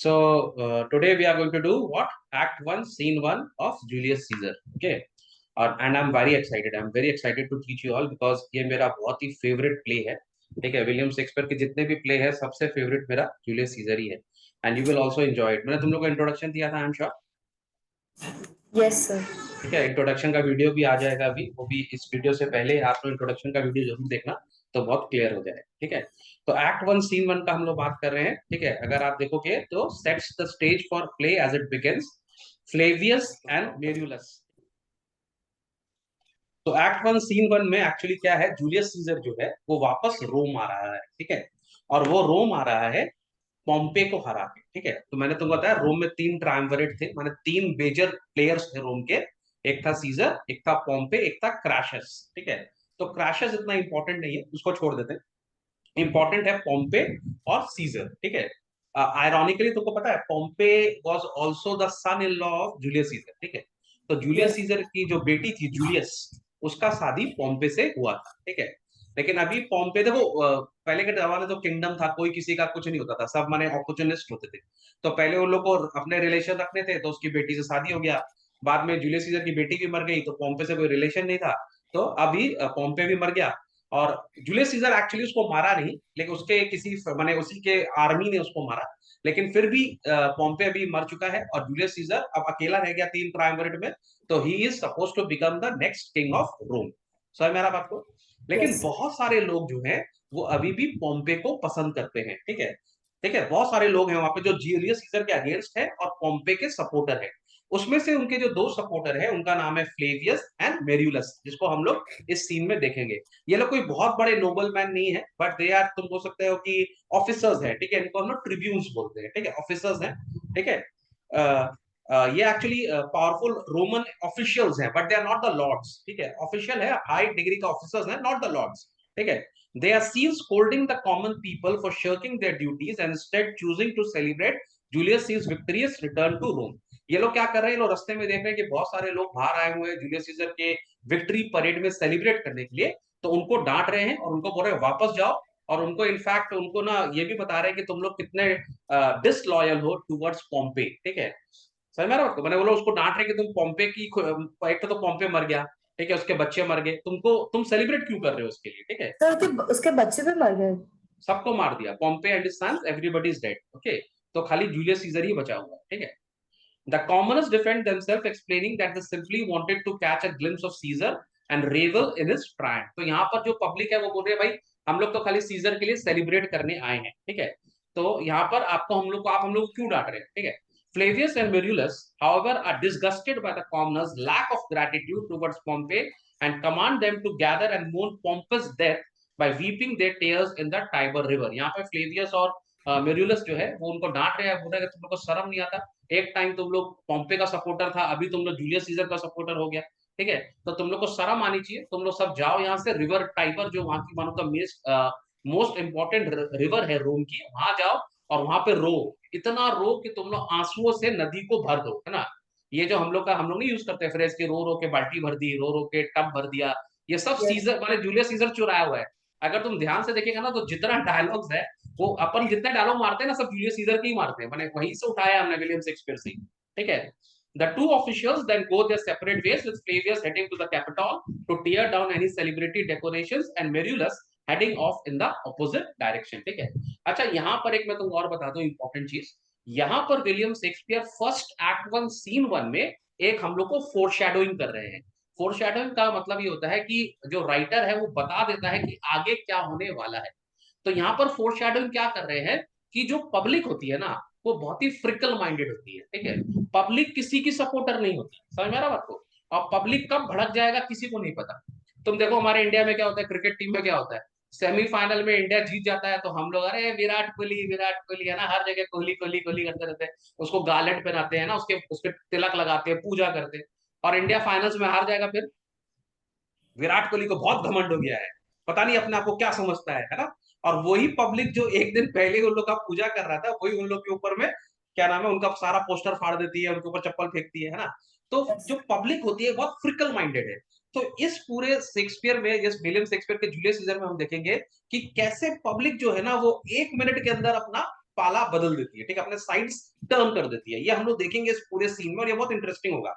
Today we are going to do what? Act 1, Scene 1 of Julius Caesar. Okay. And I'm very excited. I'm very excited to teach you all because ये मेरा बहुत ही favourite play है. ठीक है, William Shakespeare के जितने भी play है सबसे फेवरेट मेरा जूलियस सीजर ही है. And you will also enjoy it. मैंने तुम लोग को इंट्रोडक्शन दिया था, I am sure. Yes sir. ठीक है, इंट्रोडक्शन का वीडियो भी आ जाएगा अभी. वो भी इस वीडियो से पहले आप लोग इंट्रोडक्शन का वीडियो जरूर देखना, तो बहुत क्लियर हो जाए. ठीक है, तो एक्ट 1 सीन 1 का हम लोग बात कर रहे हैं. ठीक है, अगर आप देखोगे तो sets the stage for play as it begins. Flavius and Marullus. तो एक्ट 1 सीन 1 में एक्चुअली क्या है, जूलियस सीजर जो है वो वापस रोम आ रहा है. ठीक है, और वो रोम आ रहा है पॉम्पे को हरा के. ठीक है, तो मैंने तुमको बताया रोम में तीन ट्रायम्विरेट थे, माने तीन मेजर प्लेयर्स थे रोम के. एक था सीजर, एक था पॉम्पे, एक था क्रैशस. ठीक है, तो क्रैशस इतना इंपॉर्टेंट नहीं है, उसको छोड़ देते हैं. इंपॉर्टेंट है पॉम्पे और सीजर. ठीक है, आयरॉनिकली तुमको पता है Pompey was also the son in law of Julius Caesar. ठीक है, तो जूलियस यस। सीजर की जो बेटी थी जूलियस, उसका शादी पॉम्पे से हुआ था. ठीक है, लेकिन अभी पॉम्पे देखो, पहले के जमाने तो किंगडम था, कोई किसी का कुछ नहीं होता था, सब माने अपॉर्चुनिस्ट होते थे. तो पहले उन लोग को अपने रिलेशन रखने थे, तो उसकी बेटी से शादी हो गया. बाद में जूलियस सीजर की बेटी भी मर गई, तो पॉम्पे से कोई रिलेशन नहीं था. तो अभी पॉम्पे भी मर गया. और जूलियस सीजर एक्चुअली उसको मारा नहीं, लेकिन उसके किसी माने उसी के आर्मी ने उसको मारा. लेकिन फिर भी पॉम्पे अभी मर चुका है और जूलियस सीजर अब अकेला रह गया तीन ट्रायम्विरेट में. तो he is suppose to become the next king of Rome. समझ मेरा बात को. लेकिन यस। बहुत सारे लोग जो हैं वो अभी भी पॉम्पे को पसंद करते हैं. ठीक है, ठीक है, बहुत सारे लोग हैं वहां पे जो जूलियस सीजर के अगेंस्ट है और पॉम्पे के सपोर्टर है. उसमें से उनके जो दो सपोर्टर है उनका नाम है फ्लेवियस एंड मेरियुलस, जिसको हम लोग इस सीन में देखेंगे. ये लोग कोई बहुत बड़े नोबल मैन नहीं है, बट दे आर, तुम बोल सकते हो कि ऑफिसर्स है. ठीक है, इनको हम लोग ट्रिब्यून्स बोलते हैं. ठीक है, ऑफिसर्स हैं. ठीक है, ये एक्चुअली पावरफुल रोमन ऑफिशियल्स हैं, but they are not the lords. ठीक है, ऑफिशियल है, हाई डिग्री का ऑफिसर्स हैं, नॉट द लॉर्ड्स. ठीक है, they are seen scolding the common people for shirking their duties and instead choosing to celebrate Julius Caesar victorious return to Rome. ये लोग क्या कर रहे हैं, लोग रास्ते में देख रहे हैं कि बहुत सारे लोग बाहर आए हुए हैं जूलियस सीजर के विक्ट्री परेड में सेलिब्रेट करने के लिए. तो उनको डांट रहे हैं और उनको बोल रहे हैं वापस जाओ. और उनको इनफैक्ट उनको ना ये भी बता रहे हैं कि तुम लोग कितने डिसलॉयल हो टुवर्ड्स पॉम्पे. ठीक है, समझ में आ रहा है आपको. मैंने बोला उसको डांट रहे कि तुम पॉम्पे की, एक तो पॉम्पे मर गया. ठीक है, उसके बच्चे मर गए, तुम सेलिब्रेट क्यों कर रहे हो उसके लिए. ठीक है, सर उसके बच्चे भी मर गए। सबको मार दिया, Pompey and his sons, everybody is dead. Okay, तो खाली जूलियस सीजर ही बचा हुआ है. ठीक है, the commoners defend themselves, explaining that they simply wanted to catch a glimpse of Caesar and revel in his triumph. तो यहाँ पर जो पब्लिक है वो बोल रही है भाई हम लोग तो खाली सीजर के लिए सेलिब्रेट करने आए हैं. ठीक है, तो यहाँ पर आपको हम लोग को, आप हम लोग क्यों डांट रहे हैं. ठीक है, Flavius and Marullus, however, are disgusted by the commoners' lack of gratitude towards Pompey and command them to gather and mourn Pompey's death by weeping their tears in the Tiber River. यहाँ पे Flavius और मेरुलस जो है वो उनको डांट रहे हैं, बोल रहे हैं तुम लोग को शर्म नहीं आता. एक टाइम तुम लोग पॉम्पे का सपोर्टर था, अभी तुम लोग जूलियस सीजर का सपोर्टर हो गया. ठीक है, तो तुम लोग को शर्म आनी चाहिए. तुम लोग सब जाओ यहाँ से, रिवर टाइबर जो वहां की मानो का मोस्ट इंपॉर्टेंट रिवर है रोम की, वहां जाओ और वहां पे रो. इतना रो कि तुम लोग आंसुओं से नदी को भर दो, है ना. ये जो हम लोग नहीं यूज करते फ्रेज की रो रो के बाल्टी भर दी, रो रो के टब भर दिया. ये सब यस। सीजर माने जूलियस सीजर चुराया हुआ है. अगर तुम ध्यान से देखेगा ना तो जितना डायलॉग्स है वो अपन जितने डायलॉग मारते हैं ना सब जूलियस सीजर के ही मारते हैं, मैंने वहीं से उठाया हमने विलियम शेक्सपियर से. ठीक है, the two officials then go their separate ways, with Flavius heading to the Capitol to tear down any celebrity decorations and Marullus heading off in the opposite direction. ठीक है, अच्छा यहाँ पर एक मैं तुमको और बता दूं इंपॉर्टेंट चीज. यहाँ पर William Shakespeare first act 1 scene 1 में एक हम लोग को फोरशैडोइंग कर रहे हैं. फोरशैडोइंग का मतलब ये होता है कि जो राइटर है वो बता देता है कि आगे क्या होने वाला है. तो यहाँ पर फोरशैडोइंग क्या कर रहे हैं कि जो पब्लिक होती है ना वो बहुत ही फ्रिकल माइंडेड होती है. ठीक है, पब्लिक किसी की सपोर्टर नहीं होती, समझ में आ रहा बात को. और पब्लिक कब भड़क जाएगा किसी को नहीं पता. तुम देखो हमारे इंडिया में क्या होता है, क्रिकेट टीम में क्या होता है, सेमीफाइनल में इंडिया जीत जाता है तो हम लोग अरे विराट कोहली विराट कोहली, है ना, हर जगह कोहली कोहली कोहली करते रहते हैं. उसको गार्लेट पहनाते हैं ना, उसके उसके तिलक लगाते हैं, पूजा करते हैं. और इंडिया फाइनल्स में हार जाएगा, फिर विराट कोहली को बहुत घमंड हो गया है, पता नहीं अपने आप को क्या समझता है ना. और वही पब्लिक जो एक दिन पहले उन लोग का पूजा कर रहा था, वही उन लोग के ऊपर में क्या नाम है उनका सारा पोस्टर फाड़ देती है, उनके ऊपर चप्पल फेंकती है ना. तो यस। जो पब्लिक होती है बहुत फ्रिकल माइंडेड है. तो इस पूरे शेक्सपियर में, जिस विलियम शेक्सपियर के जूलियस सीजर में हम देखेंगे कि कैसे पब्लिक जो है ना वो एक मिनट के अंदर अपना पाला बदल देती है, ठीक है, अपने साइड्स टर्न कर देती है। ये हम लोग देखेंगे इस पूरे सीन में और ये बहुत इंटरेस्टिंग होगा।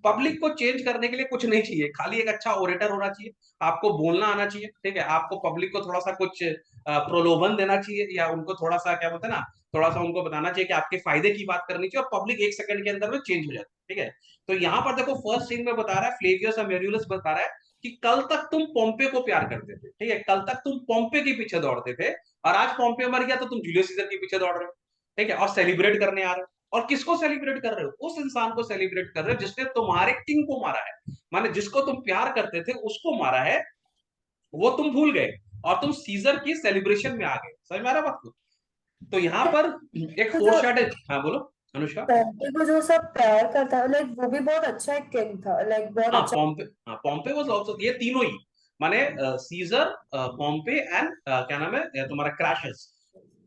पब्लिक को चेंज करने के लिए कुछ नहीं चाहिए, खाली एक अच्छा ओरेटर होना चाहिए, आपको बोलना आना चाहिए, ठीक है, आपको पब्लिक को थोड़ा सा कुछ प्रलोभन देना चाहिए, या उनको थोड़ा सा क्या बोलते हैं ना, थोड़ा सा उनको बताना चाहिए कि आपके फायदे की बात करनी चाहिए, और पब्लिक 1 सेकंड के अंदर में चेंज हो जाती है, ठीक है। तो यहाँ पर देखो फर्स्ट सीन में बता रहा है, फ्लेवियस और मेरियुलस बता रहा है कि कल तक तुम पोम्पे को प्यार करते थे, ठीक है, कल तक तुम पोम्पे के पीछे दौड़ते थे, और आज पोम्पे मर गया तो तुम जूलियस सीजर के पीछे दौड़ रहे हो, ठीक है, और सेलिब्रेट करने आ रहे हो। और किसको सेलिब्रेट कर रहे हो? उस इंसान को सेलिब्रेट कर रहे हो जिसने तुम्हारे किंग को मारा है, माने जिसको तुम प्यार करते थे उसको मारा है, वो तुम भूल गए और तुम सीजर की सेलिब्रेशन में आ गए। समझ में आ रहा बात को? तो यहाँ पर एक तो जो फोरशैडो, हाँ बोलो अनुष्का। पॉम्पे को जो सब प्यार करता है, लाइक वो भी बहुत अच्छा एक किंग था, लाइक बहुत हाँ अच्छा। पॉम्पे, हाँ पॉम्पे वाज आल्सो, ये तीनों ही माने सीजर, पॉम्पे एंड क्या नाम है तुम्हारा, क्रैशस,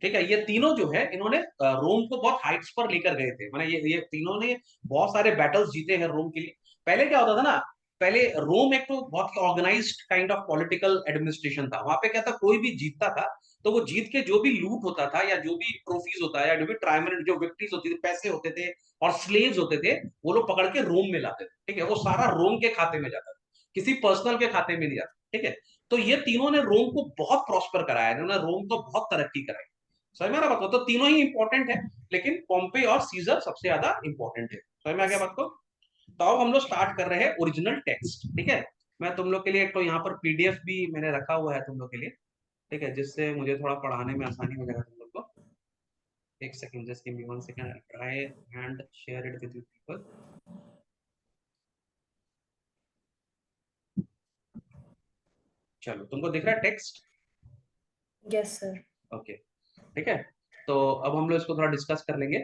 ठीक है, ये तीनों जो है इन्होंने रोम को बहुत हाइट्स पर लेकर गए थे, माने ये तीनों ने बहुत सारे बैटल्स जीते हैं रोम के लिए। पहले क्या होता था ना, पहले रोम एक तो बहुत ही organised kind of political administration था, वहां पे क्या था, कोई भी जीतता था तो वो जीत के जो भी लूट होता था, या जो भी ट्रॉफीज होता है, या जो भी ट्रायमन जो विक्ट्रीज होती थी, पैसे होते थे और स्लेव्स होते थे, वो लोग पकड़ के रोम में लाते थे, ठीक है, वो सारा रोम के खाते में जाता था, किसी पर्सनल के खाते में नहीं जाता, ठीक है। तो ये तीनों ने रोम को बहुत प्रॉस्पर कराया, इन्होंने रोम को बहुत तरक्की कराई। समझ में आ रहा बात को? तो तीनों ही इंपॉर्टेंट है, लेकिन पॉम्पे और सीजर सबसे ज्यादा इंपॉर्टेंट है। समझ में आ गया बात को? तो अब हम लोग स्टार्ट कर रहे हैं ओरिजिनल टेक्स्ट, ठीक है। मैं तुम लोग के लिए एक तो यहाँ पर पीडीएफ भी मैंने रखा हुआ है तुम लोग के लिए, ठीक है, जिससे मुझे थोड़ा पढ़ाने में आसानी हो जाएगा तुम लोग को। एक second, just give me 1 second, I try and share it with you people. चलो तुमको दिख रहा है टेक्स्ट? Yes sir. ओके, ठीक है। तो अब हम लोग इसको थोड़ा डिस्कस कर लेंगे।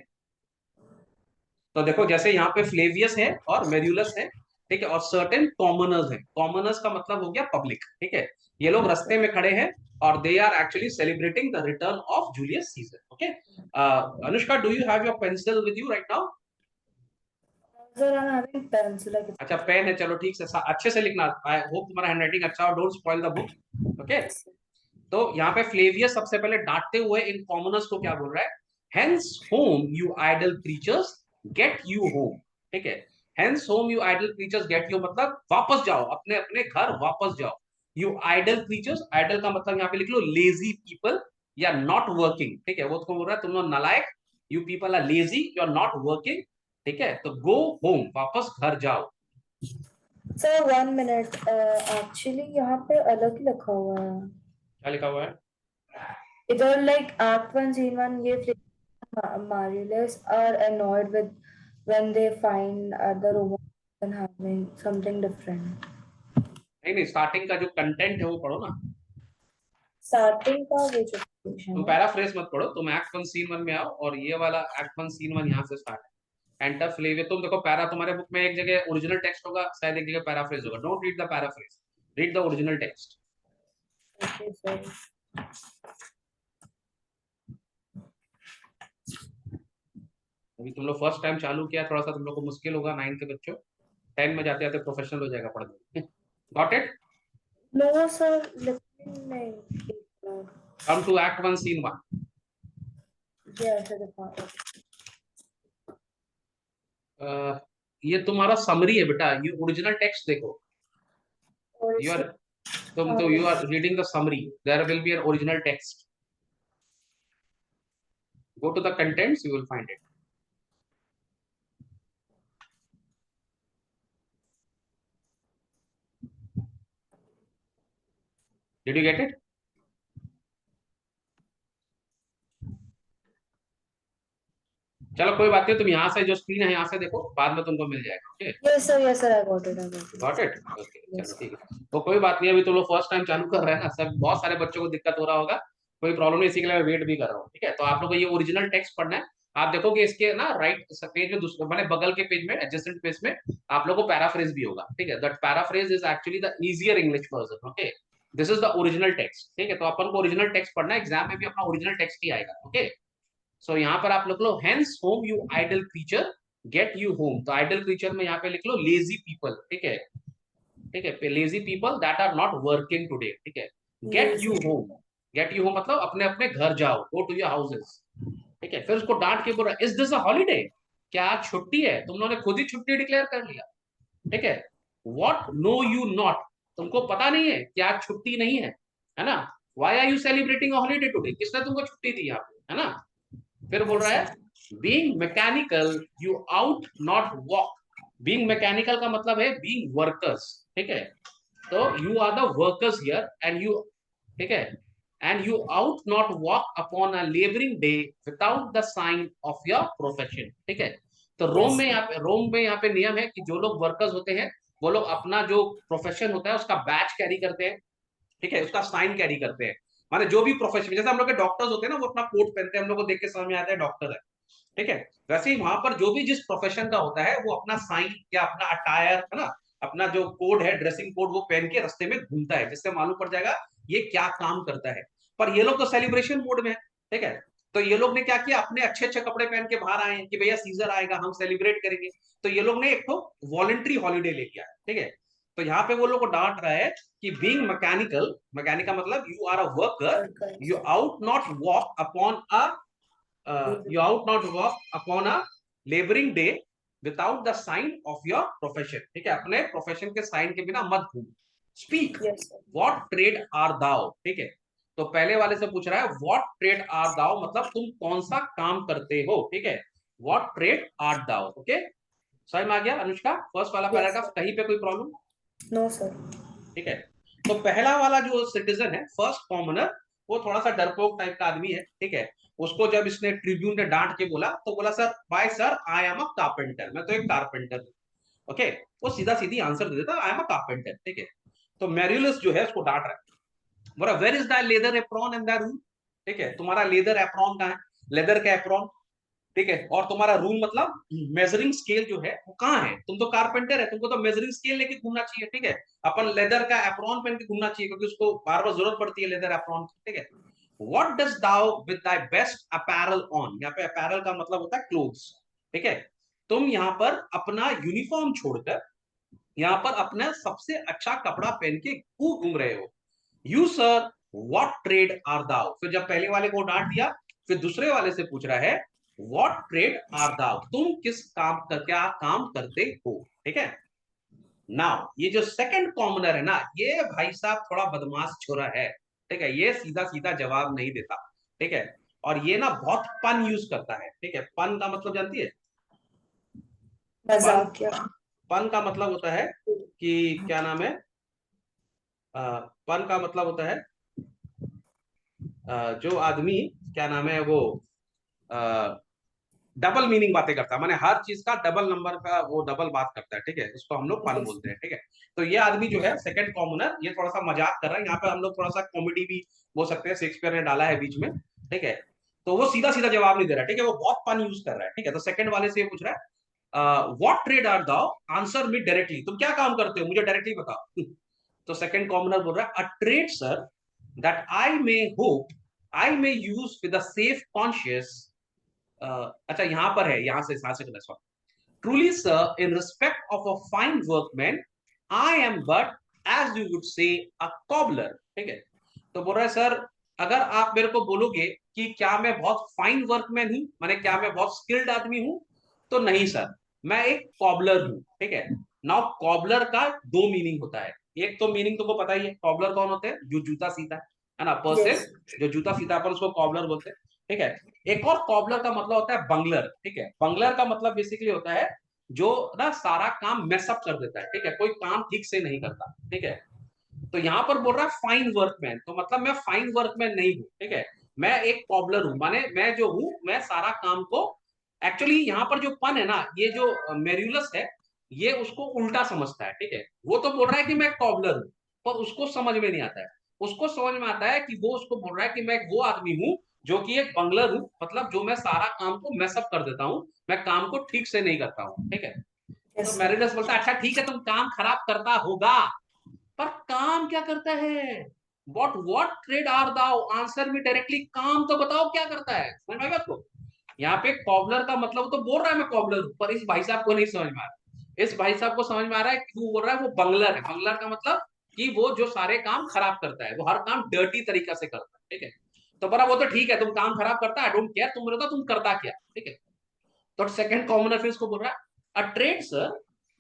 तो देखो जैसे यहाँ पे फ्लेवियस है और मेरियुलस है, ठीक है, और सर्टेन कॉमनर्स है। कॉमनर्स का मतलब हो गया पब्लिक, ठीक है, ये लोग रास्ते में खड़े हैं और they are actually celebrating the return of Julius Caesar. Okay, Anushka, do you have your pencil with you right now? Sir I am having pencil. अच्छा पेन है, चलो ठीक से अच्छे से लिखना, आई होप तुम्हारा हैंडराइटिंग अच्छा हो, don't spoil the book. Okay, तो यहाँ पे फ्लेवियस सबसे पहले डांटते हुए इन कॉमनर्स को क्या बोल रहा है, hence home you idle creatures get you home, ठीक है, hence home you idle creatures get you मतलब वापस जाओ, अपने अपने घर वापस जाओ। यू आइडल क्रीचर्स, आइडल का मतलब यहाँ पे लिख लो लेजी पीपल या नॉट वर्किंग, ठीक है, वो तो बोल रहा है तुम लोग नालायक, you people are lazy, you are not working, ठीक है, तो गो होम, वापस घर जाओ। सर 1 मिनट, एक्चुअली यहाँ पे अलग ही लिखा हुआ है। क्या लिखा हुआ है? इधर लाइक एक्ट 1 सीन 1, ये Marius are annoyed with when they find the Roman having something different. नहीं नहीं, स्टार्टिंग का जो कंटेंट है वो पढ़ो ना, Starting का वो जो तुम है। पैराफ्रेज मत पढ़ो, तुम एक्ट 1 सीन 1 में आओ, और ये वाला एक्ट 1 सीन 1 यहाँ से स्टार्ट है। एंटर फ्लेव, तुम देखो पैरा तुम्हारे बुक में एक जगह ओरिजिनल टेक्स्ट होगा, शायद एक जगह पैराफ्रेज होगा, don't read the paraphrase, read the original text. Okay, sir. अभी तुम लोग फर्स्ट टाइम चालू किया, थोड़ा सा तुम लोग को मुश्किल होगा, 9th के बच्चों, 10 में जाते जाते प्रोफेशनल हो जाएगा पढ़ने। Got it? No, sir. Listening नहीं. Come to act 1 scene 1। Yes, sir. The ये तुम्हारा समरी है बेटा, ये ओरिजिनल टेक्स्ट देखो, यू आर, original. तुम तो you are reading the summary, there will be an original text, go to the contents, you will find it. Did you get it? चलो कोई बात नहीं, तुम यहाँ से जो स्क्रीन है यहाँ से देखो, बाद में तुमको मिल जाएगा। Okay, Yes, sir. Yes, sir. I got it. I got it. Got it? Okay चलो Yes. ठीक है, तो कोई बात नहीं, अभी तुम लोग फर्स्ट टाइम चालू कर रहे हैं ना, सब बहुत सारे बच्चों को दिक्कत हो रहा होगा, कोई प्रॉब्लम नहीं, इसी के लिए मैं वेट भी कर रहा हूँ, ठीक है। तो आप लोग को ये ओरिजिनल टेक्स्ट पढ़ना है। आप देखोगे इसके ना राइट पेज में, दूसरे मैंने बगल के पेज में, एडजेसेंट पेज में आप लोग को पैराफ्रेज भी होगा, ठीक है, that paraphrase is actually the easier English version. Okay, this is the original text, ठीक है, तो अपन को ओरिजिनल टेक्स्ट पढ़ना है, एग्जाम में भी अपना ओरिजिनल टेक्स्ट ही आएगा। ओके, सो यहाँ पर आप लिख लो hence home you idle creature get you home, तो आइडल क्रीचर में यहाँ पे लिख लो लेजी पीपल, ठीक है, ठीक है, lazy people that are not working today, ठीक है, get Yes. You home, get you home मतलब अपने अपने घर जाओ, गो टू योर हाउसेस। ठीक है, फिर उसको डांट के बोल रहा है, इज दिस अ हॉलीडे, क्या आज छुट्टी है? तुम लोगों ने खुद ही छुट्टी डिक्लेयर कर लिया। ठीक है, वॉट नो यू नॉट, तुमको पता नहीं है कि आज छुट्टी नहीं है ना? Why are you celebrating holiday today, किसने तुमको छुट्टी दी यहाँ पे, है ना? फिर बोल Yes, रहा sir. है, being mechanical you ought not walk. Being mechanical का मतलब है बीइंग वर्कर्स। ठीक है, तो you are the workers here and you, ठीक है, and you ought not walk upon a labouring day without the sign of your profession. ठीक है, तो Yes, sir. रोम में यहाँ पे नियम है कि जो लोग वर्कर्स होते हैं वो लोग अपना जो प्रोफेशन होता है उसका बैच कैरी करते हैं। ठीक है, उसका साइन कैरी करते हैं। माने जो भी प्रोफेशन, जैसे हम लोग के डॉक्टर्स होते हैं ना, वो अपना कोट पहनते हैं, हम लोग को देख के समझ में आता है डॉक्टर है। ठीक है, वैसे ही वहां पर जो भी जिस प्रोफेशन का होता है वो अपना साइन या अपना अटायर, है ना, अपना जो कोड है, ड्रेसिंग कोड, वो पहन के रास्ते में घूमता है, जिससे मालूम पड़ जाएगा ये क्या काम करता है। पर ये लोग तो सेलिब्रेशन मोड में है। ठीक है, तो ये लोग ने क्या किया, अपने अच्छे अच्छे कपड़े पहन के बाहर आए हैं कि भैया सीजर आएगा, हम सेलिब्रेट करेंगे। तो ये लोग ने एक तो वॉलेंट्री हॉलीडे ले लिया है। ठीक है, तो यहाँ पे वो लोग को डांट रहा है कि बीइंग मैकेनिकल, मैकेनिक का मतलब you are a worker, you Workers. Ought not walk upon a you out not work upon a laboring day without the sign of your profession। ठीक है, अपने प्रोफेशन के साइन के बिना मत घूम। Speak, Yes, sir. What trade are thou. ठीक है, तो पहले वाले से पूछ रहा है व्हाट ट्रेड आर दाओ, मतलब तुम कौन सा काम करते हो। ठीक है, what trade are thou. Okay, समझ में आ गया अनुष्का? फर्स्ट वाला Yes, पैराग्राफ, sir. कहीं पे कोई प्रॉब्लम? No, sir. ठीक है, तो पहला वाला जो सिटीजन है, फर्स्ट कॉमनर, वो थोड़ा सा डरपोक टाइप का आदमी है। ठीक है, उसको जब इसने ट्रिब्यून ने डांट के बोला तो बोला, sir by sir I am a carpenter, मैं तो एक कारपेंटर हूँ। ओके, वो सीधा सीधी आंसर दे देता, आई एम अ कारपेंटर। ठीक है, तो मैर्यूलस जो है उसको डांट रहा है, बोला where is the leather apron and the rule. ठीक है, तुम्हारा लेदर एप्रॉन कहाँ है, लेदर का एप्रॉन। ठीक है, और तुम्हारा रूल मतलब मेजरिंग स्केल जो है वो कहाँ है? तुम तो कारपेंटर है, तुमको तो मेजरिंग स्केल लेके घूमना चाहिए। ठीक है, अपन लेदर का एप्रॉन पहन के घूमना चाहिए, क्योंकि उसको बार बार जरूरत पड़ती है लेदर एप्रॉन की। ठीक है, what does thou with thy best apparel on, यहाँ पे अपैरल का मतलब होता है क्लोथ्स। ठीक है, तुम यहाँ पर अपना यूनिफॉर्म छोड़कर यहाँ पर अपना सबसे अच्छा कपड़ा पहन के क्यों घूम रहे हो? You sir what trade are thou. फिर जब पहले वाले को डांट दिया, फिर दूसरे वाले से पूछ रहा है व्हाट ट्रेड आर दाउ, तुम किस काम का क्या काम करते हो। ठीक है, नाउ ये जो सेकंड कॉमनर है ना, ये भाई साहब थोड़ा बदमाश छोरा है। ठीक है, ये सीधा सीधा जवाब नहीं देता। ठीक है, और ये ना बहुत पन यूज करता है। ठीक है, पन का मतलब जानती है? पन, मजाकिया. पन का मतलब होता है कि क्या नाम है, पन का मतलब होता है जो आदमी, क्या नाम है वो, डबल मीनिंग बातें करता है, माने हर चीज का डबल नंबर का वो डबल बात करता है। ठीक है, उसको हम लोग पन Yes. बोलते हैं। ठीक है, तो ये आदमी जो है सेकंड कॉमनर, ये थोड़ा सा मजाक कर रहा है, यहाँ पे हम लोग थोड़ा सा कॉमेडी भी बोल सकते हैं, शेक्सपियर ने डाला है बीच में। ठीक है, तो वो सीधा सीधा जवाब नहीं दे रहा। ठीक है, वो बहुत पन यूज कर रहा है। ठीक है, तो सेकंड वाले से ये पूछ रहा है what trade are thou, answer me directly, तुम क्या काम करते हो मुझे डायरेक्टली बताओ। तो सेकंड कॉमनर बोल रहा है a trade sir that I may hope I may use with a safe conscious. अच्छा यहाँ पर है, यहाँ से साथ से truly sir in respect of a fine workman I am but as you would say a cobbler. ठीक है, तो बोल रहा है सर अगर आप मेरे को बोलोगे कि क्या मैं बहुत फाइन वर्कमैन हूं, माने क्या मैं बहुत स्किल्ड आदमी हूं, तो नहीं सर, मैं एक कॉबलर हूं। ठीक है, नाउ कॉबलर का दो मीनिंग होता है। एक तो मीनिंग तुमको पता ही है, कॉबलर कौन होते हैं? जो जूता सीता है ना, पर्सन Yes. जो जूता सीता पर उसको कॉबलर बोलते हैं। ठीक है, एक और कॉबलर का मतलब होता है बंगलर। ठीक है, बंगलर का मतलब बेसिकली होता है जो ना सारा काम मेसअप कर देता है। ठीक है, कोई काम ठीक से नहीं करता। ठीक है, तो यहाँ पर बोल रहा है फाइन वर्कमैन, तो मतलब मैं फाइन वर्कमैन नहीं हूँ। ठीक है, मैं एक कॉबलर हूँ, माने मैं जो हूँ मैं सारा काम को, एक्चुअली यहाँ पर जो पन है ना, ये जो मेर्यूलस है, ये उसको उल्टा समझता है। ठीक है, वो तो बोल रहा है कि मैं कॉबलर हूँ, पर उसको समझ में नहीं आता है। उसको समझ में आता है कि वो उसको बोल रहा है कि मैं वो आदमी हूँ जो कि एक बंगलर हूँ, मतलब जो मैं सारा काम को मेसअप कर देता हूँ, मैं काम को ठीक से नहीं करता हूँ। ठीक है, तो Yes, sir. मेरिडस बोलता है अच्छा ठीक है, तुम काम खराब करता होगा, पर काम क्या करता है? What trade are thou, answer me directly, काम तो बताओ क्या करता है। समझ में आएगा आपको? यहाँ पे कॉबलर का मतलब तो बोल रहा है मैं कॉबलर हूं, पर इस भाई साहब को नहीं समझ में आ रहा। इस भाई साहब को समझ में आ रहा है कि वो बोल रहा है वो बंगलर है। बंगलर का मतलब कि वो जो सारे काम खराब करता है, वो हर काम डर्टी तरीका से करता है। ठीक है, तो बोला वो तो ठीक है, तुम काम खराब करता, आई डोंट केयर, तुम बोले तो तुम करता क्या, ठीक है। तो सेकंड कॉमनर फिर इसको बोल रहा है, a trade sir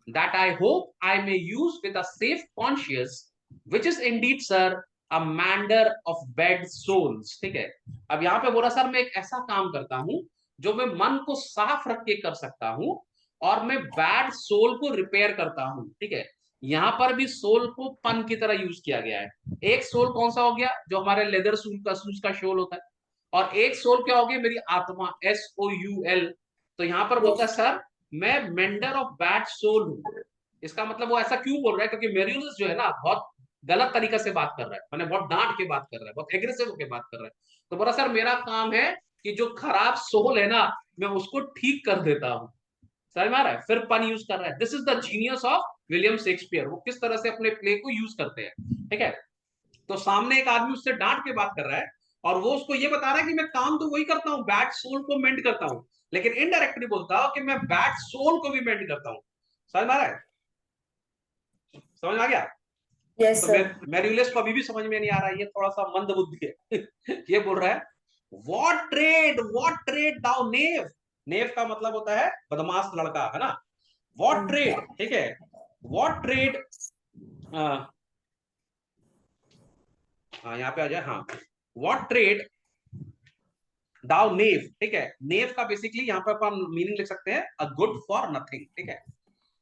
that I hope I may use with a safe conscience which is indeed sir a mender of bad soles, ठीक है। अब यहाँ पे बोला सर मैं एक ऐसा काम करता हूं जो मैं मन को साफ रख के कर सकता हूं, और मैं बैड सोल को रिपेयर करता हूं, ठीक है। यहाँ पर भी सोल को पन की तरह यूज किया गया है। एक सोल कौन सा हो गया, जो हमारे लेदर सूट का सोल होता है, और एक सोल क्या होगी, मेरी आत्मा, SOUL। तो यहां पर बोलता है Yes. सर मैं मेंडर ऑफ बैड सोल हूं। इसका मतलब वो ऐसा क्यों बोल रहा है, क्योंकि मेरियस जो है ना बहुत गलत तरीका से बात कर रहा है, मैंने बहुत डांट के बात कर रहा है, बहुत एग्रेसिव होकर बात कर रहा है। तो बोला सर मेरा काम है कि जो खराब सोल है ना, मैं उसको ठीक कर देता हूँ। समझ में आ रहा है, फिर पन यूज कर रहा है, this is the genius of William Shakespeare, वो किस तरह से अपने प्ले को यूज करते हैं, ठीक है। तो सामने एक आदमी उससे डांट के बात कर रहा है, और वो उसको ये बता रहा है कि मैं काम तो वही करता हूँ, बैड सोल को मेंड करता हूँ, लेकिन इनडायरेक्टली बोलता हूँ कि मैं बैड सोल को भी मेंड करता हूँ। समझ में आ रहा है, समझ में आ गया। Yes, तो sir. मेरियुलिस को अभी भी समझ में नहीं आ रहा है, ये थोड़ा सा मंद बुद्धि है। ये बोल रहा है, व्हाट ट्रेड दाउ नेव। नेव का मतलब होता है बदमाश लड़का, है ना। व्हाट ट्रेड, ठीक है, व्हाट ट्रेड, हाँ यहाँ पे आ जाए, हाँ, व्हाट ट्रेड दाउ नेव, ठीक है। नेव का बेसिकली यहाँ पे अपन मीनिंग लिख सकते हैं अ गुड फॉर नथिंग, ठीक है।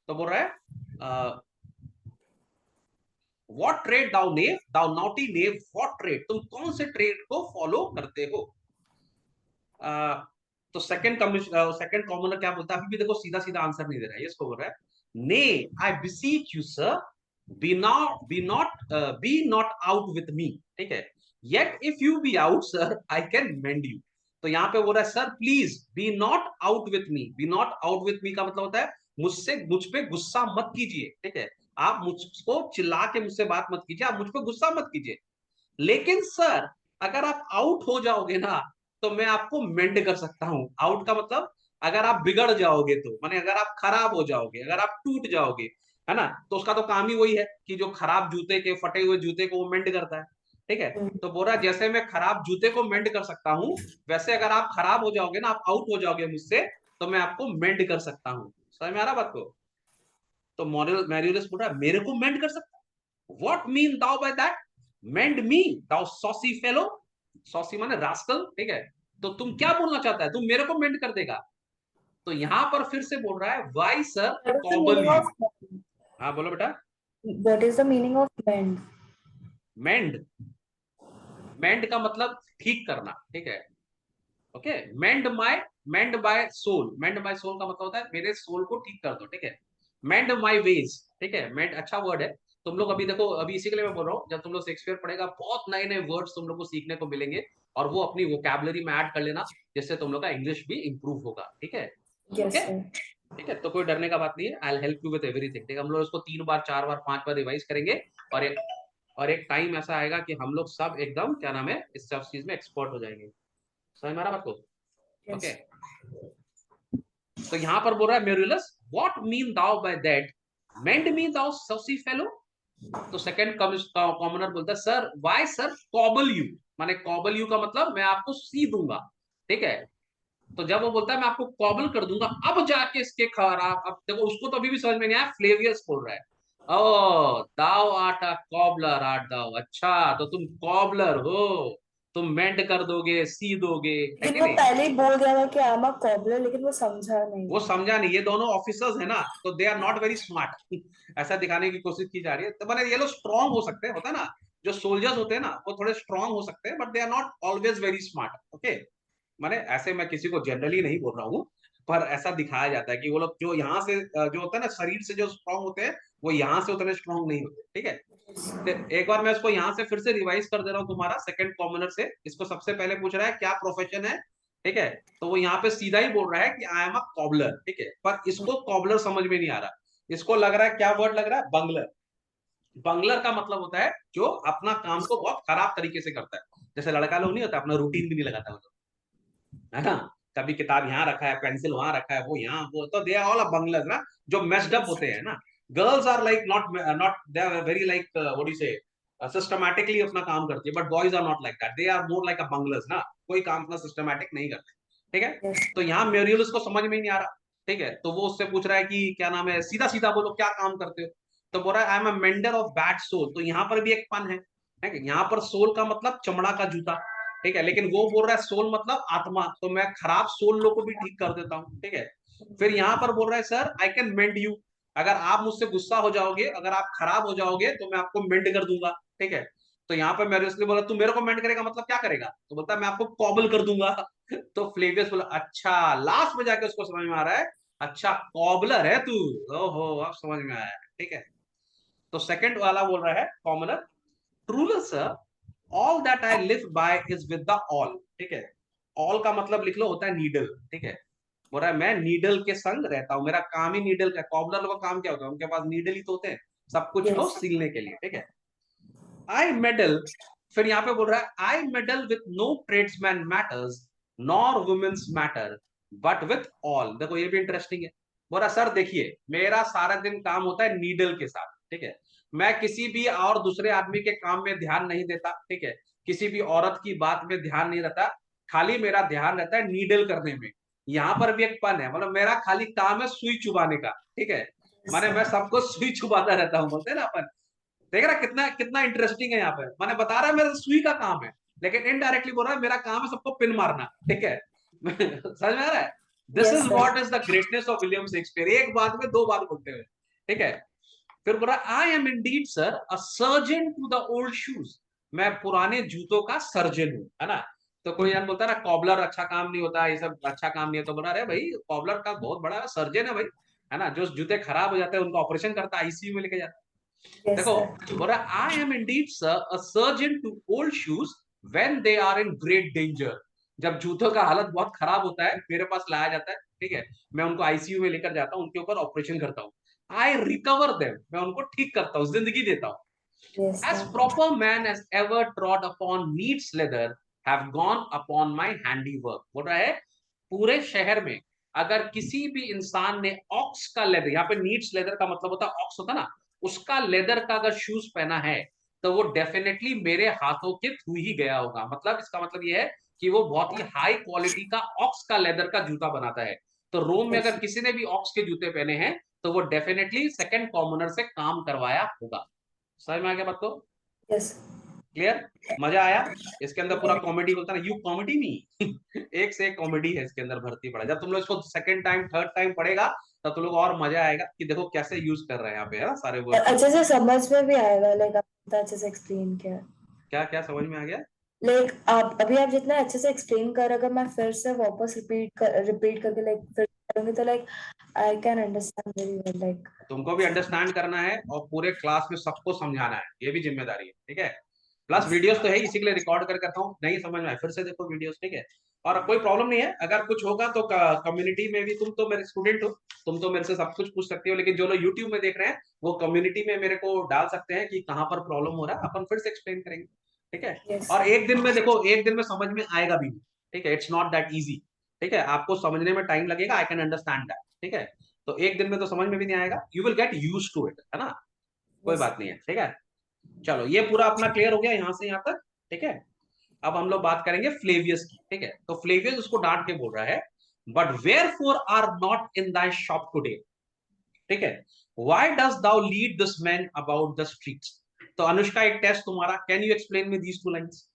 तो बोल रहा है what trade thou knave, thou naughty knave, what trade, तुम कौन से ट्रेड को फॉलो करते हो। तो सेकंड कॉमनर क्या बोलता है, अभी भी देखो सीधा सीधा आंसर नहीं दे रहा है, इसको बोल रहा है, nay I beseech you sir, be not out with me, ठीक है, yet if you be out sir I can mend you. तो यहाँ पे बोल रहा है sir please be not out with me, be not out with me का मतलब होता है मुझ पे गुस्सा मत कीजिए, ठीक है। आप मुझको चिल्ला के मुझसे बात मत कीजिए, आप मुझ पे गुस्सा मत कीजिए, लेकिन सर अगर आप आउट हो जाओगे ना, तो मैं आपको मेंड कर सकता हूं। आउट का मतलब अगर आप बिगड़ जाओगे, तो माने अगर आप खराब हो जाओगे, अगर आप टूट जाओगे, है ना, तो उसका तो काम ही वही है कि जो खराब जूते के, फटे हुए जूते को वो मेंड करता है, ठीक है। तो बोल रहा है जैसे मैं खराब जूते को मेंड कर सकता हूं, वैसे अगर आप खराब हो जाओगे ना, आप आउट हो जाओगे मुझसे, तो मैं आपको मेंड कर सकता हूँ। समझ में आ रहा बात को। तो मॉरल मैरियस बोल रहा है मेरे को मेंड कर सकता, what mean thou by that, mend me thou saucy fellow, saucy माने रास्कल, ठीक है। तो तुम क्या बोलना चाहता है, तुम मेरे को मेंड कर देगा। तो यहां पर फिर से बोल रहा है why sir What is the cobble meaning you. of हाँ बोलो बेटा। what is the meaning of mend? मेंड, मेंड का मतलब ठीक करना, ठीक है। ओके, मेंड बाय सोल, मेंड बाय सोल का मतलब होता है मेरे सोल को ठीक कर दो, ठीक है। मेंड माय वेज, ठीक है, मेंड अच्छा वर्ड है। तुम लोग अभी देखो, अभी इसी के लिए मैं बोल रहा हूँ, जब तुम लोग शेक्सपियर पढ़ेगा बहुत नए नए वर्ड्स तुम लोग को सीखने को मिलेंगे, और वो अपनी वोकैबुलरी में ऐड कर लेना, जिससे तुम लोग का इंग्लिश भी इंप्रूव होगा, ठीक है। Okay, Yes, sir. ठीक है, तो कोई डरने का बात नहीं है, I help you with everything, ठीक है। हम लोग इसको 3 बार 4 बार 5 बार रिवाइज करेंगे, और एक टाइम ऐसा आएगा कि हम लोग सब एकदम क्या नाम है इस सब चीज में एक्सपर्ट हो जाएंगे। समझ में आ रहा बात को। Okay, Yes. तो यहां पर बोल रहा है Marullus, what mean thou by that, mend me thou saucy fellow. तो सेकंड कॉमनर बोलता है sir why sir cobble you, माने कॉबल यू का मतलब मैं आपको सी दूंगा, ठीक है। तो जब वो बोलता है मैं आपको कॉबल कर दूंगा, अब जाके इसके खराब, अब देखो उसको तो अभी भी समझ में नहीं आया, फ्लेवियस बोल रहा है, ओ दाउ आर्ट अ कॉबलर आर्ट दाउ, अच्छा तो तुम कॉबलर हो, तुम मेंड कर दोगे, सी दोगे, है लेकिन कि वो नहीं। पहले ही बोल दिया था कि आई एम अ कॉबलर, लेकिन वो समझा नहीं। वो समझा नहीं, ये दोनों ऑफिसर्स है ना, तो they are not very smart. ऐसा दिखाने की कोशिश की जा रही है, तो मैंने ये लोग स्ट्रांग हो सकते हैं, होता है ना, जो सोल्जर्स होते हैं ना वो थोड़े स्ट्रांग हो सकते हैं, but they are not always very smart, okay. माने ऐसे मैं किसी को जनरली नहीं बोल रहा हूँ, पर ऐसा दिखाया जाता है कि वो लोग जो यहाँ से जो होता है ना शरीर से जो स्ट्रांग होते हैं, वो यहाँ से उतने स्ट्रांग नहीं होते, ठीक है। तो एक बार मैं इसको यहाँ से फिर से रिवाइज कर दे रहा हूँ तुम्हारा सेकंड कॉमनर से। इसको सबसे पहले पूछ रहा है क्या प्रोफेशन है, ठीक है। तो वो यहाँ पे सीधा ही बोल रहा है कि आई एम अ कॉबलर, ठीक है, पर इसको कॉबलर समझ में नहीं आ रहा, इसको लग रहा है क्या वर्ड लग रहा है, बंगलर। बंगलर का मतलब होता है जो अपना काम को बहुत खराब तरीके से करता है, जैसे लड़का लोग नहीं होता अपना रूटीन भी नहीं लगाता वो लोग, है ना। कभी किताब यहाँ रखा है, पेंसिल वहां रखा है, वो यहाँ, वो तो दे आर ऑल बंगलर्स ना, जो मेस्ड अप होते हैं ना। Girls are like not not they are very like what do you say, systematically अपना काम करती है, but boys are not like that, they are more like a bunglers ना, कोई काम अपना सिस्टमैटिक नहीं करते, ठीक है। Yes. तो यहाँ मेरियल को समझ में ही नहीं आ रहा, ठीक है, तो वो उससे पूछ रहा है कि क्या नाम है, सीधा सीधा बोलो क्या काम करते हो। तो बोल रहा है I am a mender of bad soul. तो यहाँ पर भी एक पन है, ठीक है, यहाँ पर सोल का मतलब चमड़ा का जूता, ठीक है, लेकिन वो बोल रहा है सोल मतलब आत्मा, तो मैं खराब सोल लोग को भी ठीक कर देता हूँ, ठीक है। फिर यहाँ पर बोल रहा है sir I can mend you, अगर आप मुझसे गुस्सा हो जाओगे, अगर आप खराब हो जाओगे तो मैं आपको मेंड कर दूंगा, ठीक है। तो यहाँ पे मैंने इसलिए बोला तू मेरे को मेंड करेगा मतलब क्या करेगा, तो बोलता है मैं आपको कॉबल कर दूंगा। तो फ्लेवियस बोला अच्छा, लास्ट में जाके उसको समझ में आ रहा है, अच्छा कॉबलर है तू, ओहो अब समझ में आया, ठीक है। तो सेकंड वाला बोल रहा है commoner, truly sir all that I live by is with the all, ठीक है। ऑल का मतलब लिख लो होता है नीडल, ठीक है। बोल रहा है मैं नीडल के संग रहता हूं, मेरा काम ही नीडल का, कॉबलर लोगों का काम क्या होता है, उनके पास नीडल ही तो होते हैं सब कुछ को Yes. सीलने के लिए, ठीक है। आई मेडल, फिर यहाँ पे बोल रहा है I meddle with no tradesman's matters nor women's matter but with all. देखो ये भी इंटरेस्टिंग है। बोल रहा सर देखिए मेरा सारा दिन काम होता है नीडल के साथ, ठीक है, मैं किसी भी और दूसरे आदमी के काम में ध्यान नहीं देता, ठीक है, किसी भी औरत की बात में ध्यान नहीं रहता, खाली मेरा ध्यान रहता है नीडल करने में। यहाँ पर भी एक पन है, मतलब मेरा खाली काम है सुई चुबाने का, ठीक है, माने मैं सबको सुई चुबाता रहता हूँ, बोलते हैं ना अपन। देख रहा कितना कितना इंटरेस्टिंग है यहाँ पे, मैंने बता रहा है मेरा सुई का काम है, लेकिन इनडायरेक्टली बोल रहा है मेरा काम है सबको पिन मारना, ठीक है। समझ में आ रहा है, this Yes, is sir. What is the greatness of William Shakespeare, एक बात में दो बात बोलते हुए, ठीक है। फिर बोल रहा I am indeed sir a surgeon to the old shoes, मैं पुराने जूतों का सर्जन हूँ, है ना। तो कोई यार बोलता है ना कॉबलर अच्छा काम नहीं होता, ये सब अच्छा काम नहीं है, तो बोला अरे भाई कॉबलर का बहुत बड़ा सर्जन है भाई, है ना, जो जूते खराब हो जाते हैं उनका ऑपरेशन करता है, आईसीयू में लेके जाता है। Yes, देखो sir. बोल रहा I am indeed sir a surgeon to old shoes when they are in great danger, जब जूतों का हालत बहुत खराब होता है मेरे पास लाया जाता है, ठीक है, मैं उनको आईसीयू में लेकर जाता हूँ, उनके ऊपर ऑपरेशन करता हूँ, आई रिकवर देम, मैं उनको ठीक करता हूँ, जिंदगी देता हूँ। Yes, As sir. proper man as ever trod upon neat's leather have gone upon my handiwork। बोल रहा है पूरे शहर में अगर किसी भी इंसान ने ऑक्स का लेदर, यहाँ पे नीड्स लेदर का मतलब होता है ऑक्स होता ना, उसका लेदर का अगर शूज पहना है तो वो डेफिनेटली मेरे हाथों के थ्रू ही गया होगा, मतलब इसका मतलब ये है कि वो बहुत ही हाई क्वालिटी का ऑक्स का लेदर का जूता बनाता है। तो रोम में Yes. अगर किसी ने भी ऑक्स के जूते पहने हैं तो वो डेफिनेटली सेकंड कॉमनर से काम करवाया होगा। समझ में आ गया बात को, Yes. क्लियर, मजा आया। इसके अंदर पूरा कॉमेडी बोलता है ना, यू कॉमेडी नहीं। एक से एक कॉमेडी है इसके अंदर भर्ती पड़ा, जब तुम लोग इसको सेकंड टाइम थर्ड टाइम पढ़ेगा तब तुम लोग और मजा आएगा कि देखो कैसे यूज कर रहे हैं यहाँ पे, है ना, सारे और वर्ड को। अच्छे से समझ में भी आएगा, लाइक आपने अच्छे से एक्सप्लेन किया। क्या क्या समझ में आ गया। लाइक आप जितना अच्छे से एक्सप्लेन कर, अगर मैं फिर से वापस रिपीट करके लाइक फिर करूंगी तो like I can understand very well like. तुमको भी अंडरस्टैंड करना है और पूरे क्लास में सबको समझाना है, ये भी जिम्मेदारी है, ठीक है। प्लस वीडियोस तो है इसी के लिए रिकॉर्ड कर करता हूँ, नहीं समझ में आए फिर से देखो वीडियोस, ठीक है। और कोई प्रॉब्लम नहीं है, अगर कुछ होगा तो कम्युनिटी में भी, तुम तो मेरे स्टूडेंट हो, तुम तो मेरे से सब कुछ पूछ सकते हो, लेकिन जो लोग यूट्यूब में देख रहे हैं वो कम्युनिटी में मेरे को डाल सकते हैं कि कहाँ पर प्रॉब्लम हो रहा है, अपन फिर से एक्सप्लेन करेंगे, ठीक है। यस। और एक दिन में देखो, एक दिन में समझ में आएगा भी नहीं, ठीक है, इट्स नॉट दैट इजी, ठीक है, आपको समझने में टाइम लगेगा, आई कैन अंडरस्टैंड दैट, ठीक है। तो एक दिन में तो समझ में भी नहीं आएगा, you will get use to it, है ना, कोई यस। बात नहीं है, ठीक है। चलो ये पूरा अपना क्लियर हो गया यहाँ से यहाँ तक, ठीक है। अब हम लोग बात करेंगे फ्लेवियस की, ठीक है। तो फ्लेवियस उसको डांट के बोल रहा है but wherefore are not in thy shop today, ठीक है, why does thou lead this man about the streets. तो अनुष्का एक टेस्ट तुम्हारा, can you explain me these two lines,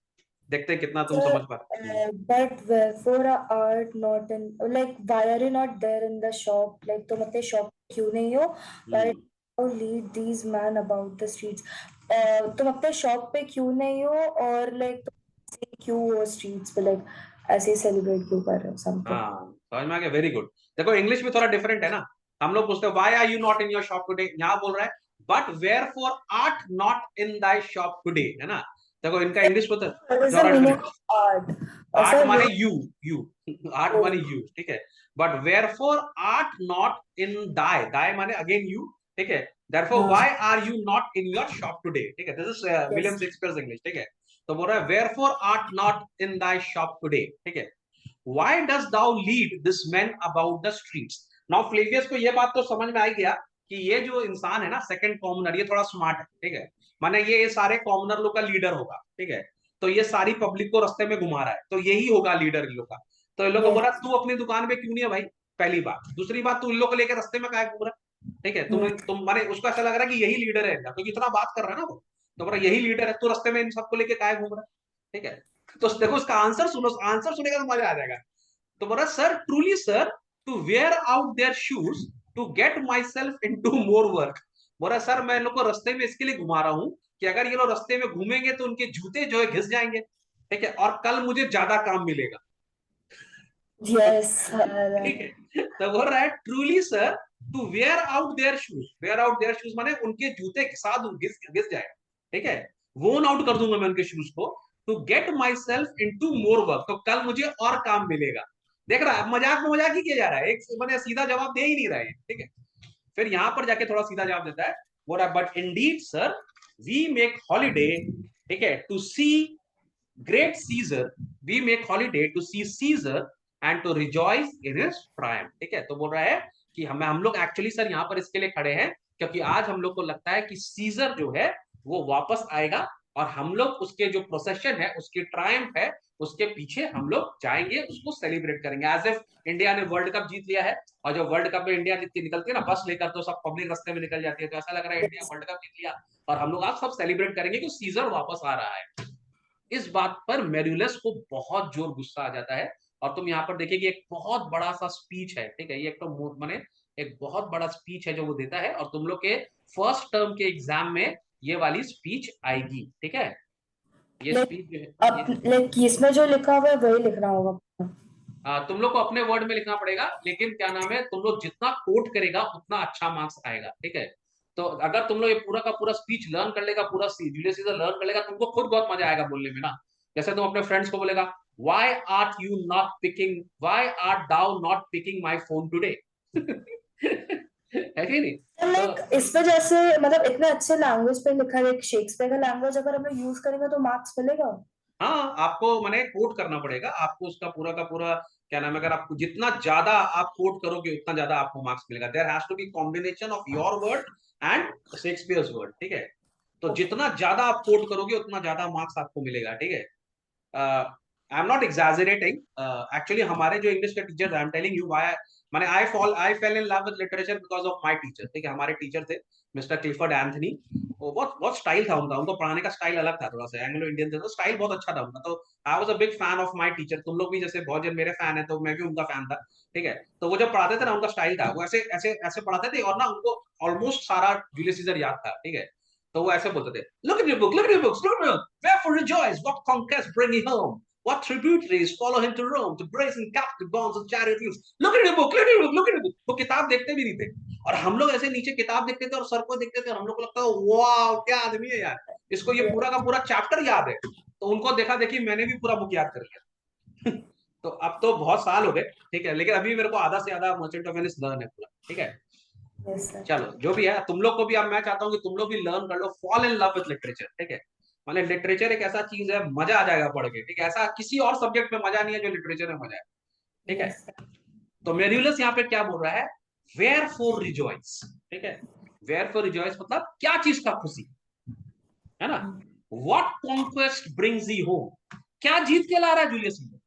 देखते हैं कितना तुम समझ पा रहे हो। But wherefore art not in, like why are you not there in the shop, like तुम अपने शॉप क्यों नहीं हो, why don't lead these men about the streets, तुम अपने शॉप पे क्यों नहीं हो, और like तुम ऐसे क्यों हो स्ट्रीट्स पे, like ऐसे सेलिब्रेट क्यों कर रहे हो समथिंग। हाँ समझ में आ गया, वेरी गुड। देखो इंग्लिश में थोड़ा डिफरेंट है ना, हम लोग पूछते हैं why are you not in your shop today, यहाँ बोल रहा है but wherefore art not in thy shop today, है ना। देखो इनका इंग्लिश को तो What is the थोड़ा meaning different, of art? Art sir माने यू, यू, आर्ट माने यू, ठीक है, but wherefore art not in thy, thy माने अगेन यू, ठीक है, therefore हाँ। why are you not in your shop today, ठीक है, this is yes. William Shakespeare English, ठीक है। तो बोल रहा है wherefore art not in thy shop today, ठीक है, why does thou lead this man about the streets। now Flavius को ये बात तो समझ में आ गया कि ये जो इंसान है ना सेकंड कॉमनर, ये थोड़ा स्मार्ट है, ठीक है, माने ये सारे कॉमनर लोग का लीडर होगा, ठीक है, तो ये सारी पब्लिक को रास्ते में घुमा रहा है, तो यही होगा लीडर इन लोग का। तो इन लोग को बोला यस। तू अपनी दुकान पे क्यों नहीं है भाई, पहली बात। दूसरी बात, तू इन लोग को लेकर रास्ते में काहे घूम रहा है, ठीक है, तुम माने उसको ऐसा लग रहा है कि यही लीडर है इनका, क्योंकि इतना बात कर रहा है ना वो, तो बोला यही लीडर है, तू रास्ते में इन सबको लेके काहे घूम रहा है, ठीक है। तो देखो उसका आंसर सुनो, आंसर सुनेगा तो मजा आ जाएगा। तो बोला sir, truly sir, to wear out their shoes to get myself into more work. बोला सर, मैं इन लोग को रास्ते में इसके लिए घुमा रहा हूँ कि अगर ये लोग रास्ते में घूमेंगे तो उनके जूते जो है घिस जाएंगे, ठीक है, और कल मुझे ज्यादा काम मिलेगा। यस। ठीक है, तो बोल रहा है truly sir, to wear out their shoes, wear out their shoes माने उनके जूते के साथ घिस घिस जाए, ठीक है, वोन आउट कर दूंगा मैं उनके शूज को, to get myself into more work, तो कल मुझे और काम मिलेगा। देख रहा है, मजाक में मजाक ही किया जा रहा है, एक मैंने सीधा जवाब दे ही नहीं रहा है, ठीक है। फिर यहां पर जाके थोड़ा सीधा जवाब देता है, बोल रहा है but indeed sir, we make holiday, ठीक है, to see great Caesar, we make holiday to see Caesar and to rejoice in his prime, ठीक है। तो बोल रहा है कि हम लोग एक्चुअली सर यहाँ पर इसके लिए खड़े हैं क्योंकि आज हम लोग को लगता है कि सीजर जो है वो वापस आएगा, और हम लोग उसके जो प्रोसेशन है, उसकी ट्रायम्फ है, उसके पीछे हम लोग जाएंगे, उसको सेलिब्रेट करेंगे, एज इफ इंडिया ने वर्ल्ड कप जीत लिया है। और जब वर्ल्ड कप में इंडिया जीत के निकलती है ना बस लेकर, तो सब पब्लिक रास्ते में निकल जाती है, तो ऐसा लग रहा है इंडिया वर्ल्ड कप जीत लिया, और हम लोग आज सब सेलिब्रेट करेंगे कि सीजर वापस आ रहा है। इस बात पर मेरुलस को बहुत जोर गुस्सा आ जाता है। और तुम यहाँ पर देखिए कि एक बहुत बड़ा सा स्पीच है, ठीक है, ये एक तो माने एक बहुत बड़ा स्पीच है जो वो देता है, और तुम लोग के फर्स्ट टर्म के एग्जाम में ये वाली स्पीच आएगी, ठीक है। ये लाइक स्पीच जो है अब लाइक इसमें जो लिखा हुआ है वही लिखना होगा। तुम लोग को अपने वर्ड में लिखना पड़ेगा, लेकिन क्या नाम है, तुम लोग जितना कोट करेगा उतना अच्छा मार्क्स आएगा, ठीक है। तो अगर तुम लोग ये पूरा का पूरा स्पीच लर्न कर लेगा, पूरा जूलियस सीजर लर्न कर लेगा, तुमको खुद बहुत मजा आएगा बोलने में ना। जैसे तुम अपने फ्रेंड्स को बोलेगा, why art you not picking, why art thou not picking my phone today, है कि नहीं। तो लाइक इस पे जैसे मतलब इतने अच्छे लैंग्वेज पे लिखा है, एक शेक्सपियर का लैंग्वेज अगर हम लोग यूज करेंगे तो मार्क्स मिलेगा। हाँ, आपको मैंने कोट करना पड़ेगा, आपको उसका पूरा का पूरा क्या नाम है, अगर आपको जितना ज्यादा आप कोट करोगे उतना ज्यादा आपको मार्क्स मिलेगा। There has to be combination of your word and Shakespeare's word, ठीक है। तो ओके। जितना ज्यादा आप कोट करोगे उतना ज्यादा मार्क्स आपको मिलेगा, ठीक है। I am not exaggerating, actually हमारे जो इंग्लिश के teacher, I am telling you why, माने I fell in love with literature because of my teacher, ठीक है। हमारे टीचर थे मिस्टर क्लिफर्ड एंथनी, वो बहुत बहुत स्टाइल था उनका, उनको पढ़ाने का स्टाइल अलग था, थोड़ा सा एंग्लो इंडियन थे, तो स्टाइल बहुत अच्छा था उनका। तो I was a big fan of my teacher, तुम लोग भी जैसे बहुत जन मेरे फैन है, तो मैं भी उनका फैन था, ठीक है। तो वो जब पढ़ाते थे ना, उनका स्टाइल था, वो ऐसे ऐसे ऐसे पढ़ाते थे, और ना उनको ऑलमोस्ट सारा जूलियस सीजर याद था, ठीक है। तो वो ऐसे बोलते थे, look at your book, look at your books, look at your, wherefore rejoice, what conquest bring ye home, what tributaries follow him to Rome, to brazen captive bonds of chariot wheels, look at your book, look at your book, look at your book। वो किताब देखते भी नहीं थे, और हम लोग ऐसे नीचे किताब देखते थे और सर को देखते थे, और हम लोग को लगता है वाह क्या आदमी है यार, इसको ये पूरा का पूरा चैप्टर याद है। तो उनको देखा देखी मैंने भी पूरा बुक याद कर लिया। तो अब तो बहुत साल हो गए, ठीक है, लेकिन अभी मेरे को आधा से आधा मर्चेंट ऑफ वेनिस लर्न है पूरा, ठीक है। Yes sir. चलो जो भी है, तुम लोग को भी अब मैं चाहता हूँ कि तुम लोग भी लर्न कर लो, fall in love with literature, ठीक है। मतलब लिटरेचर एक ऐसा चीज है, मजा आ जाएगा पढ़ के, ठीक है, ऐसा किसी और सब्जेक्ट में मजा नहीं है जो लिटरेचर में मजा है, ठीक है। Yes sir. तो मेर्यूलस यहाँ पे क्या बोल रहा है, वेयर फॉर रिजॉइस, ठीक है। वेयर फॉर रिजॉइस मतलब क्या चीज का खुशी, है ना। What conquest brings you home, क्या जीत के ला रहा है जूलियस सीजर,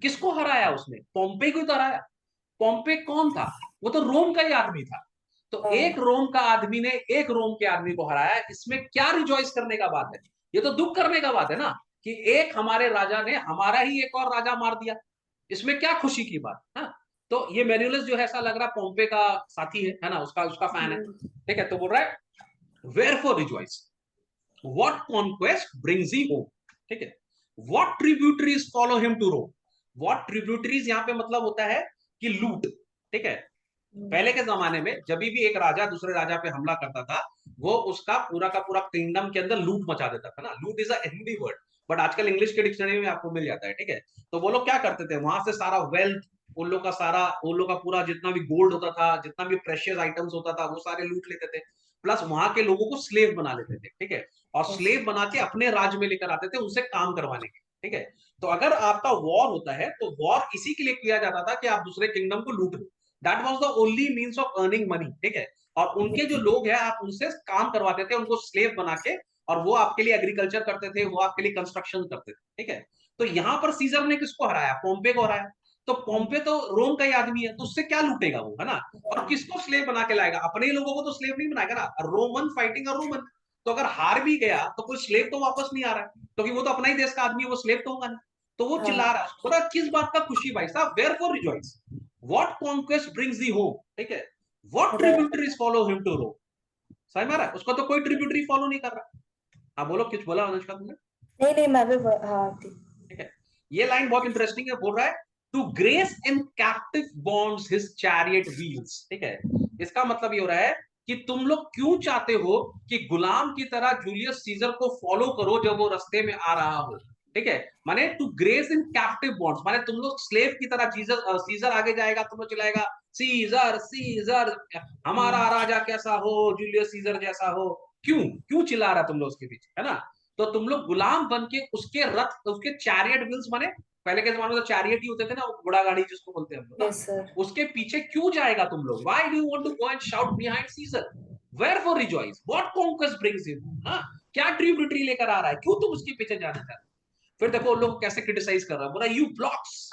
किसको हराया उसने, पोम्पे को तो हराया। पोम्पे कौन था, वो तो रोम का ही आदमी था। तो एक रोम का आदमी ने एक रोम के आदमी को हराया, इसमें क्या रिजॉइस करने का बात है, ये तो दुख करने का बात है ना, कि एक हमारे राजा ने हमारा ही एक और राजा मार दिया, इसमें क्या खुशी की बात है। तो ये मेन्यूलस जो है, ऐसा लग रहा पोम्पे का साथी है ना, उसका उसका फैन है, ठीक है। तो बोल रहा है wherefore rejoice, what conquest brings he home, ठीक है। What tributaries follow him to Rome, what tributaries यहाँ पे मतलब होता है कि लूट, ठीक है। पहले के जमाने में जब भी एक राजा दूसरे राजा पे हमला करता था, वो उसका पूरा का पूरा किंगडम के अंदर लूट मचा देता था ना। लूट is a Hindi word, but आजकल इंग्लिश के डिक्शनरी में आपको मिल जाता है, ठीक है। तो वो लोग क्या करते थे, वहां से सारा वेल्थ, उन लोग का सारा, उन लोग का पूरा जितना भी गोल्ड होता था, जितना भी प्रेशियस आइटम्स होता था, वो सारे लूट लेते थे। प्लस वहां के लोगों को स्लेव बना लेते थे, ठीक है, और स्लेव बना के अपने राज्य में लेकर आते थे उनसे काम करवाने के, ठीक है। तो अगर आपका वॉर होता है तो वॉर इसी के लिए किया जाता था कि आप दूसरे किंगडम को लूट लो, that was the only means of earning money, ठीक है। और उनके जो लोग हैं आप उनसे काम करवाते थे, उनको स्लेव बना के, और वो आपके लिए एग्रीकल्चर करते थे, वो आपके लिए कंस्ट्रक्शन करते थे, ठीक है। तो यहाँ पर सीजर ने किसको हराया? पोम्पे को हराया। तो पोम्पे तो रोम का ही आदमी है, तो उससे क्या लूटेगा वो, है ना। और किसको स्लेव बना के लाएगा? अपने ही लोगों को तो स्लेव नहीं बनाएगा ना। रोमन फाइटिंग और रोमन, तो अगर हार भी गया तो कोई स्लेव तो वापस नहीं आ रहा है, क्योंकि वो तो अपना ही देश का आदमी है, वो स्लेव तो होगा नहीं। तो वो चिल्ला रहा है, बोला किस बात का खुशी भाई साहब, wherefore rejoice, what conquest brings thee home, ठीक है, what tributaries follow him to Rome. समझ में आ रहा है? उसको तो कोई ट्रिब्यूटरी फॉलो नहीं कर रहा। हाँ बोलो, कुछ बोला अनुष्का तुमने? नहीं नहीं, मैं भी हाँ थी। ठीक है, ये लाइन बहुत इंटरेस्टिंग है, बोल रहा है to grace in captive bonds his chariot wheels, ठीक है। इसका मतलब ये हो रहा है कि तुम लोग क्यों चाहते हो कि गुलाम की तरह जूलियस सीजर को फॉलो करो जब वो रास्ते में आ रहा हो, ठीक है। माने to grace in captive bonds, माने तुम लोग स्लेव की तरह सीजर आगे जाएगा, तुम लोग चिल्लाएगा सीजर सीजर, हमारा राजा कैसा हो, जूलियस सीजर जैसा हो। क्यों क्यों चिल्ला रहा तुम लोग उसके पीछे, है ना। तो तुम लोग गुलाम बन के उसके रथ, उसके चैरियट व्हील्स, माने पहले के जमाने में तो चैरियट ही होते थे ना, घोड़ा गाड़ी जिसको बोलते हैं हम लोग ना, यस सर। उसके पीछे क्यों जाएगा तुम लोग? Why do you want to go and shout behind Caesar, wherefore rejoice, what conquest brings him, हां, क्या ट्रिब्यूटरी लेकर आ रहा है, क्यों तुम उसके पीछे जाना चाहते हो? फिर देखो लोग कैसे क्रिटिसाइज कर रहा है, बोला यू ब्लॉक्स,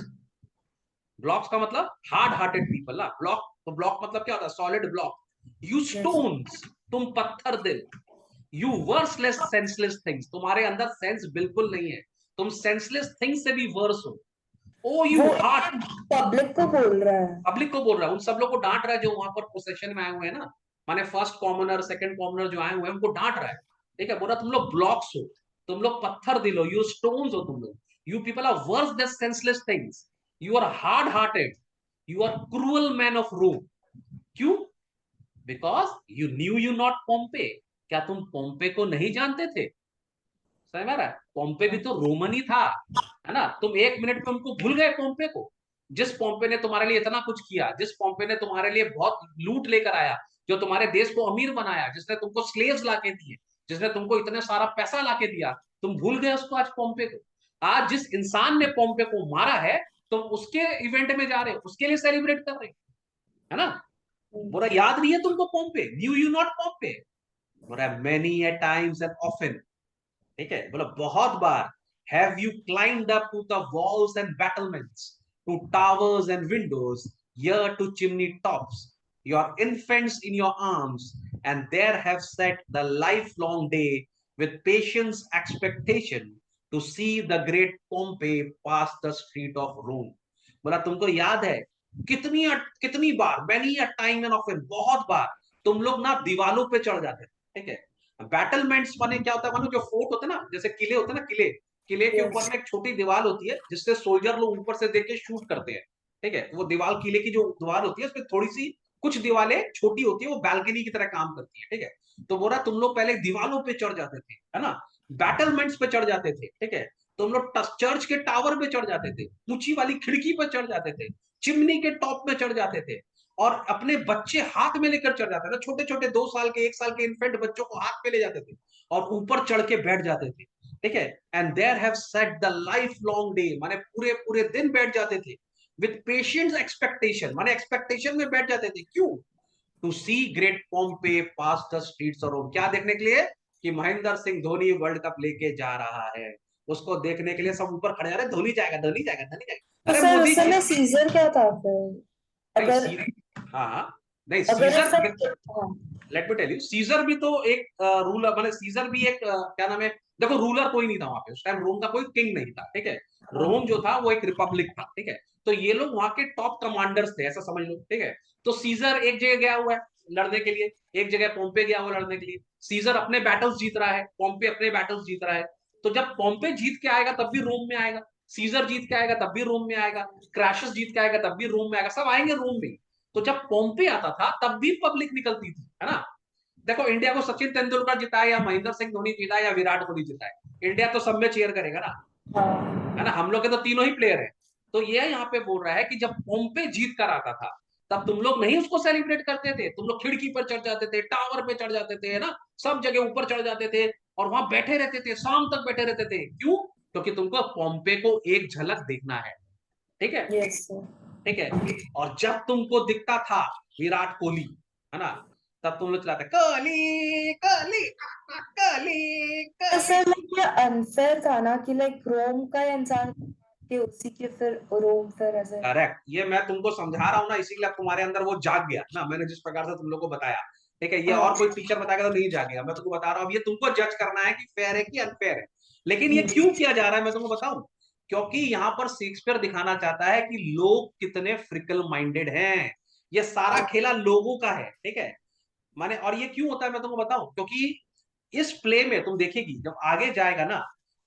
ब्लॉक्स का मतलब हार्ड हार्टेड पीपल ना, ब्लॉक, तो ब्लॉक मतलब क्या होता है? Solid block. You yes. Stones, तुम पत्थर दिल, यू वर्सलेस सेंसलेस थिंग्स, तुम्हारे अंदर सेंस बिल्कुल नहीं है, तुम सेंसलेस थिंग्स से भी वर्स हो। ओ यू वो हार्ट, पब्लिक को बोल रहा है। पब्लिक को बोल रहा है, उन सब लोग को डांट रहा है जो वहां पर पोसेशन में आए हुए हैं ना, माने फर्स्ट कॉमनर सेकंड कॉमनर जो आए हुए हैं उनको डांट रहा है, ठीक है। बोल रहा तुम लोग ब्लॉक्स हो, तुम लोग पत्थर दिल हो, यू स्टोन्स हो तुम लोग, you people are worse than senseless things, you are hard hearted, you are cruel man of Rome. क्यों? Because you knew you not Pompey, क्या तुम पोम्पे को नहीं जानते थे? समझ में आ रहा है? पोम्पे भी तो रोमन ही था, है ना। तुम एक मिनट में उनको भूल गए पोम्पे को, जिस पोम्पे ने तुम्हारे लिए इतना कुछ किया, जिस पोम्पे ने तुम्हारे लिए बहुत लूट लेकर आया, जो तुम्हारे देश को अमीर बनाया, जिसने तुमको स्लेव्स लाके दिए, जिसने तुमको इतने सारा पैसा लाके दिया, तुम भूल गए उसको आज पोम्पे को। आज जिस इंसान ने पोम्पे को मारा है, तुम उसके इवेंट में जा रहे हो, उसके लिए सेलिब्रेट कर रहे हो, है ना। बोला याद नहीं है तुमको Pompey, knew you not Pompey. बोला many a times and often, ठीक है, बोला बहुत बार, have you climbed up to the walls and battlements, to towers and windows, here to chimney tops, your infants in your arms, and there have set the life long day with patience expectation to see the great Pompey pass the street of Rome। बोला तुमको याद है कितनी कितनी बार, many a time and often, बहुत बार तुम लोग ना दीवालों पे चढ़ जाते थे, ठीक है। बैटलमेंट्स माने क्या होता है? मानो जो फोर्ट होते हैं ना, जैसे किले होते हैं ना, किले, किले के ऊपर यस। में एक छोटी दीवार होती है जिससे सोल्जर लोग ऊपर से देख के शूट करते हैं, ठीक है। वो दीवार, किले की जो दीवार होती है उसमें थोड़ी सी कुछ दीवारें छोटी होती है, वो बैल्कनी की तरह काम करती है, ठीक है। तो बोला तुम लोग पहले दीवारों पे चढ़ जाते थे, है ना, बैटलमेंट्स पे चढ़ जाते थे, ठीक है। तुम लोग चर्च के टावर पे चढ़ जाते थे, ऊंची वाली खिड़की पे चढ़ जाते थे, चिमनी के टॉप में चढ़ जाते थे, और अपने बच्चे हाथ में लेकर चढ़ जाते थे, छोटे छोटे 2 साल के 1 साल के इन्फेंट बच्चों को हाथ पे ले जाते थे और ऊपर चढ़ के बैठ जाते थे, ठीक है। And there have set the life long day, माने पूरे पूरे दिन बैठ जाते थे, विद पेशेंस एक्सपेक्टेशन, माने एक्सपेक्टेशन में बैठ जाते थे। क्यों? To see great Pompey pass the streets of Rome, क्या देखने के लिए? कि महेंद्र सिंह धोनी वर्ल्ड कप लेके जा रहा है, उसको देखने के लिए सब ऊपर खड़े, अरे धोनी जाएगा, धोनी जाएगा, धोनी जाएगा, तो अरे सर मोदी उस जी। समय सीजर क्या था फिर? नहीं अगर हाँ हाँ, नहीं अगर सीजर, ऐसा, हाँ let me tell you, Caesar भी तो एक रूलर, मतलब सीजर भी एक क्या नाम है, देखो रूलर कोई नहीं था वहां पे उस टाइम, रोम का कोई किंग नहीं था, ठीक है। रोम जो था वो एक रिपब्लिक था, ठीक है। तो ये लोग वहां के टॉप कमांडर्स थे, ऐसा समझ लो, ठीक है। तो सीजर एक जगह गया हुआ है लड़ने के लिए, एक जगह पोम्पे गया हुआ लड़ने के लिए, सीजर अपने बैटल्स जीत रहा है, पोम्पे अपने बैटल्स जीत रहा है। तो जब पोम्पे जीत के आएगा तब भी रोम में आएगा, सीजर जीत के आएगा तब भी रोम में आएगा, क्रैशस जीत के आएगा तब भी रोम में आएगा, सब आएंगे रोम में। तो जब पोम्पे आता था तब भी पब्लिक निकलती थी, है ना। देखो इंडिया को सचिन तेंदुलकर जिताए या महेंद्र सिंह धोनी जिताए या विराट कोहली जिताए, इंडिया तो सब में चेयर करेगा ना, है हाँ। ना। हम लोग के तो तीनों ही प्लेयर हैं। तो ये यहाँ पे बोल रहा है कि जब पोम्पे जीत कर आता था तब तुम लोग नहीं उसको सेलिब्रेट करते थे, तुम लोग खिड़की पर चढ़ जाते थे, टावर पे चढ़ जाते थे, है ना, सब जगह ऊपर चढ़ जाते थे और वहां बैठे रहते थे, शाम तक बैठे रहते थे। क्यों? क्योंकि तुमको पोम्पे को एक झलक देखना है, ठीक है, यस सर। ठीक है। और जब तुमको दिखता था विराट कोहली, है ना, तब तुम लोग चलाते कली कली कली तो कली। सर लाइक ये अनफेयर था ना कि लाइक रोम का इंसान के उसी के फिर रोम फिर ऐसे। करेक्ट, ये मैं तुमको समझा रहा हूँ ना, इसीलिए अब तुम्हारे अंदर वो जाग गया ना, मैंने जिस प्रकार से तुम लोग को बताया। ठीक है, ये और कोई टीचर बताएगा तो नहीं जागेगा, मैं तुमको बता रहा हूँ। अब ये तुमको जज करना है कि फेयर है कि अनफेयर है। लेकिन ये क्यों किया जा रहा है मैं तुमको बताऊं। क्योंकि यहाँ पर शेक्सपियर दिखाना चाहता है कि लोग कितने फ्रिकल माइंडेड हैं। ये सारा खेला लोगों का है, ठीक है। माने, और ये क्यों होता है मैं तुमको बताऊं, क्योंकि इस प्ले में तुम देखेगी जब आगे जाएगा ना,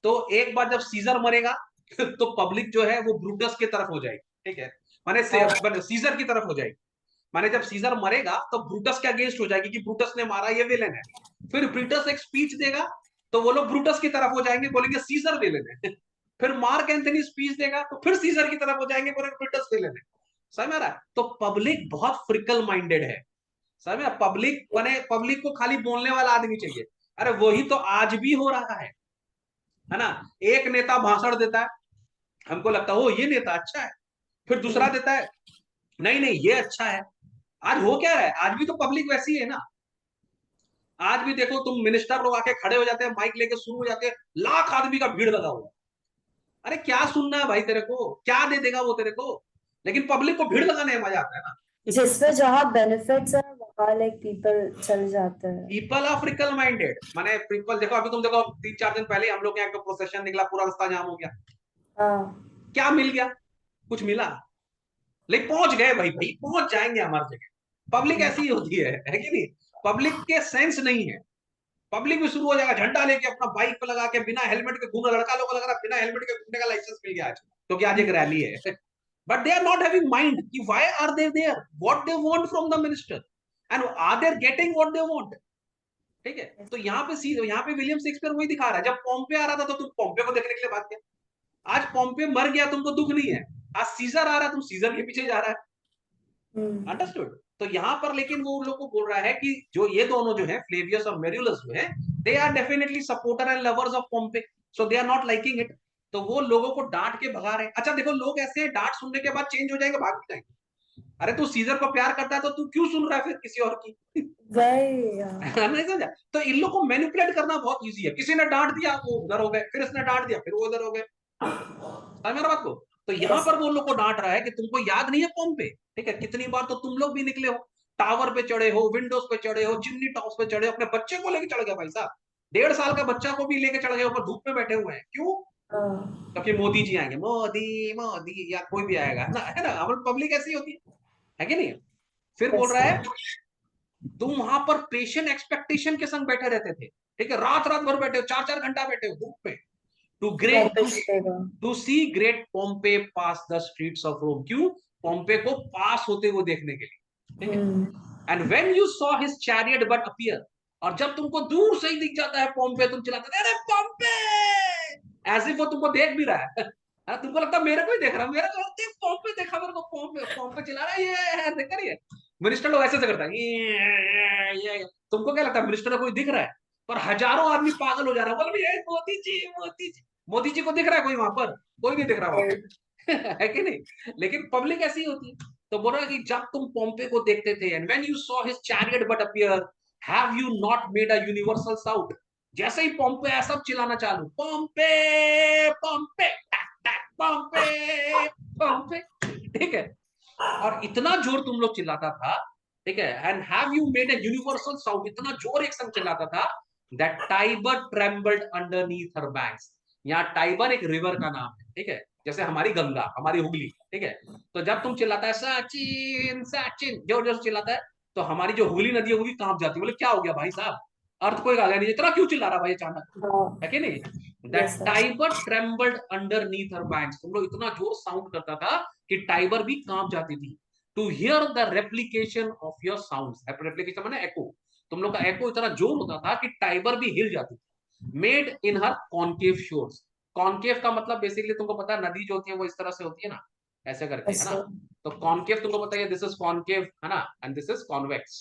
तो एक बार जब सीजर मरेगा तो पब्लिक जो है वो ब्रूटस की तरफ हो जाएगी, ठीक है। माने सीजर की तरफ हो जाएगी। माने जब सीजर मरेगा तो ब्रूटस के अगेंस्ट हो जाएगी कि ब्रूटस ने मारा, ये विलेन है। फिर ब्रूटस एक स्पीच देगा तो वो लोग ब्रूटस की तरफ हो जाएंगे, बोलेंगे सीजर विलेन है। फिर मार्क एंथनी स्पीच देगा तो फिर सीजर की तरफ हो जाएंगे, बोलेंगे ब्रूटस विलेन है। समझ में आ रहा है? तो पब्लिक बहुत फ्रिकल माइंडेड है। समझ में? पब्लिक बने, पब्लिक को खाली बोलने वाला आदमी चाहिए। अरे वही तो आज भी हो रहा है ना। एक नेता भाषण देता है, हमको लगता है ओ ये नेता अच्छा है। फिर दूसरा देता है, नहीं नहीं ये अच्छा है। आज हो क्या रहा है, आज भी तो पब्लिक वैसी है ना। आज भी देखो तुम, मिनिस्टर लोग आके खड़े हो जाते हैं, माइक लेके शुरू हो जाते हैं, लाख आदमी का भीड़ लगा हुआ। अरे क्या सुनना है भाई तेरे को, क्या दे देगा वो तेरे को। लेकिन पब्लिक को भीड़ लगाने में मजा आता है ना। जिसमें जहाँ बेनिफिट्स है वहां लाइक पीपल चल जाते हैं। पीपल ऑफ फ्रिकल माइंडेड, माने पीपल देखो, अभी तुम देखो 3-4 दिन पहले हम लोग यहाँ का प्रोसेशन निकला, पूरा रास्ता जाम हो गया। हाँ क्या मिल गया? कुछ मिला? लेकिन पहुंच गए भाई, भाई पहुंच जाएंगे हमारी जगह। पब्लिक ऐसी ही होती है कि नहीं। पब्लिक के सेंस नहीं है। पब्लिक भी शुरू हो जाएगा झंडा लेके अपना बाइक पे लगा के, बिना हेलमेट के घूम रहा। लड़का लोग को लग रहा है बिना हेलमेट के घूमने का लाइसेंस मिल गया आज, क्योंकि आज एक रैली है। But they are not having mind कि why are they there, what they want from the minister, and are they getting what they want. ठीक है, तो यहाँ पे विलियम शेक्सपियर वही दिखा रहा है। जब पॉम्पे आ रहा था तो तुम पॉम्पे को देखने के लिए बात किया। आज पॉम्पे मर गया, तुमको दुख नहीं है। आज सीजर आ रहा है, तुम सीजर के पीछे जा रहा है। अंडरस्टूड। तो यहाँ पर लेकिन वो लोग को बोल रहा है कि जो ये दोनों जो है, फ्लेवियस और मेरियुलस जो है, they are definitely supporter and lovers of Pompey, so they are not liking it. तो वो लोगों को डांट के भगा रहे हैं। अच्छा देखो, लोग ऐसे हैं डांट सुनने के बाद चेंज हो जाएंगे, भाग भी जाएंगे। अरे तू सीजर को प्यार करता है तो तू क्यों सुन रहा है फिर किसी और की? वही नहीं समझा? तो इन लोग को मैनिपुलेट करना बहुत इजी है। किसी ने डांट दिया वो उधर हो गए, फिर इसने डांट दिया फिर वो उधर हो गए। समझ मेरा बात को। तो यहाँ पर वो लोग को डांट रहा है कि तुमको याद नहीं है पॉम्पे, ठीक है, कितनी बार तो तुम लोग भी निकले हो, टावर पे चढ़े हो, विंडोज पे चढ़े हो, चिमनी टॉप्स पे चढ़े हो, अपने बच्चे को लेके चढ़ गए भाई साहब। 1.5 साल का बच्चा को भी लेके चढ़ गए, ऊपर धूप में बैठे हुए हैं। क्यों? क्योंकि मोदी जी आएंगे, मोदी मोदी, या कोई भी आएगा ना, है ना। हमारी पब्लिक ऐसी होती है कि नहीं। फिर बोल रहा है तुम वहां पर पेशेंट एक्सपेक्टेशन के संग बैठे रहते थे, ठीक है, रात रात भर बैठे हो, 4-4 घंटा बैठे हो धूप में, to great to see great Pompey pass the streets of Rome. क्यों? पॉम्पे को पास होते हुए देखने के लिए, ठीक है। And when you saw his chariot but appear, और जब तुमको दूर से ही दिख जाता है पॉम्पे, तुम चिल्लाते थे अरे पॉम्पे, एज इफ वो तुमको देख भी रहा है। तुमको लगता है मेरे को ही देख रहा है, मेरे को पॉम्पे देखा, मेरे को पॉम्पे पॉम्पे चिल्ला रहा है, ये देख रही है। मिनिस्टर लोग ऐसे करता है, ये तुमको क्या लगता है मिनिस्टर को कोई दिख रहा है? पर हजारों आदमी पागल हो जा रहा है, बोल ये मोदी जी मोदी जी। मोदी जी को दिख रहा है कोई वहां पर? कोई नहीं दिख रहा वहां पे। है कि नहीं। लेकिन पब्लिक ऐसी होती है। तो बोल रहा कि जब तुम पॉम्पे को देखते थे, and when you saw his chariot but appear, have you not made a universal sound. जैसे ही पॉम्पे आया सब चिल्लाना चालू, पॉम्पे पॉम्पे पॉम्पे पॉम्पे, ठीक है। और इतना जोर तुम लोग चिल्लाता था, ठीक है, and have you made a universal sound, इतना जोर एक संग चिल्लाता था, that Tiber trembled underneath her banks. यहाँ टाइबर एक रिवर का नाम है, ठीक है, जैसे हमारी गंगा, हमारी हुगली, ठीक है। तो जब तुम चिल्लाता है सचिन सचिन, जोर जोर चिल्लाता है, तो हमारी जो हुगली नदी है वो भी कांप जाती है। बोले क्या हो गया भाई साहब, अर्थ कोई आ गया नहीं, इतना क्यों चिल्ला रहा भाई अचानक, है कि नहीं। That Tiber trembled underneath her banks, तुम लोग इतना जोर साउंड करता था कि टाइबर भी कांप जाती थी। To hear the replication of your sounds, replication माने एको, तुम लोग का एको इतना जोर होता था कि टाइबर भी हिल जाती थी। Made in her concave shores. Concave का मतलब बेसिकली तुमको पता है, नदी जो होती है वो इस तरह से होती है ना, ऐसे करके, है ना। तो कॉन्केव तुमको पता है, दिस इज कॉन्केव, है ना, एंड दिस इज कॉन्वेक्स,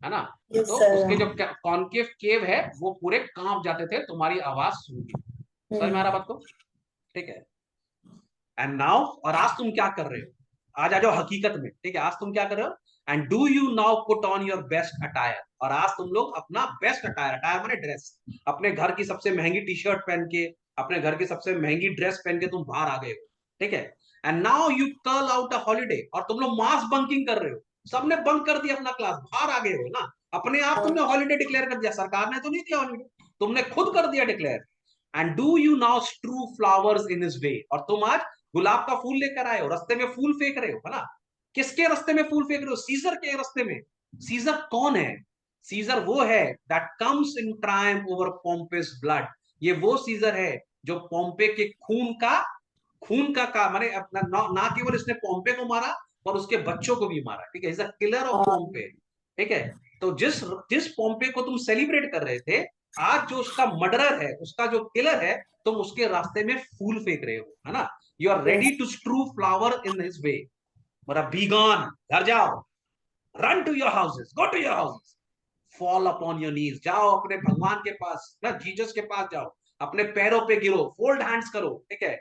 है ना। तो उसके जो कॉन्केव केव है वो पूरे कांप जाते थे तुम्हारी आवाज सुन के। समझ में आ रहा बात को? ठीक है। एंड नाउ, और आज तुम क्या कर रहे हो? आज आ जाओ हकीकत में, ठीक है, आज तुम क्या कर रहे हो? And do you now put on your best attire, और आज तुम लोग अपना बेस्ट अटायर, अटायर माने ड्रेस, अपने घर की सबसे महंगी टी शर्ट पहन के, अपने घर की सबसे महंगी ड्रेस पहन के तुम बाहर आ गए हो, ठीक है। And now you curl out a holiday, और तुम लोग मास बंकिंग कर रहे हो, सबने बंक कर दिया अपना क्लास, बाहर आ गए हो ना, अपने आप तुमने हॉलीडे डिक्लेयर कर दिया, सरकार ने तो नहीं दिया हॉलीडे, तुमने खुद कर दिया declare. And do you now strew flowers in his way, और तुम आज गुलाब का फूल लेकर आए हो, रास्ते में फूल फेंक रहे हो, है ना। किसके रास्ते में फूल फेंक रहे हो? सीजर के रास्ते में। सीजर कौन है? सीजर वो है that comes in triumph over Pompey's blood, ये वो सीजर है जो पोम्पे के खून का माने अपना ना केवल इसने पोम्पे को मारा और उसके बच्चों को भी मारा, ठीक है, इज अ किलर ऑफ पोम्पे, ठीक है। तो जिस जिस पोम्पे को तुम सेलिब्रेट कर रहे थे, आज जो उसका मर्डरर है, उसका जो किलर है, तुम उसके रास्ते में फूल फेंक रहे हो, है ना। You are ready to strew flower in his way, मतलब बी गॉन, घर जाओ, run to your houses, go to your houses, fall upon your knees, जाओ अपने भगवान के पास ना, जीसस के पास जाओ, अपने पैरों पे गिरो, फोल्ड हैंड्स करो, ठीक है,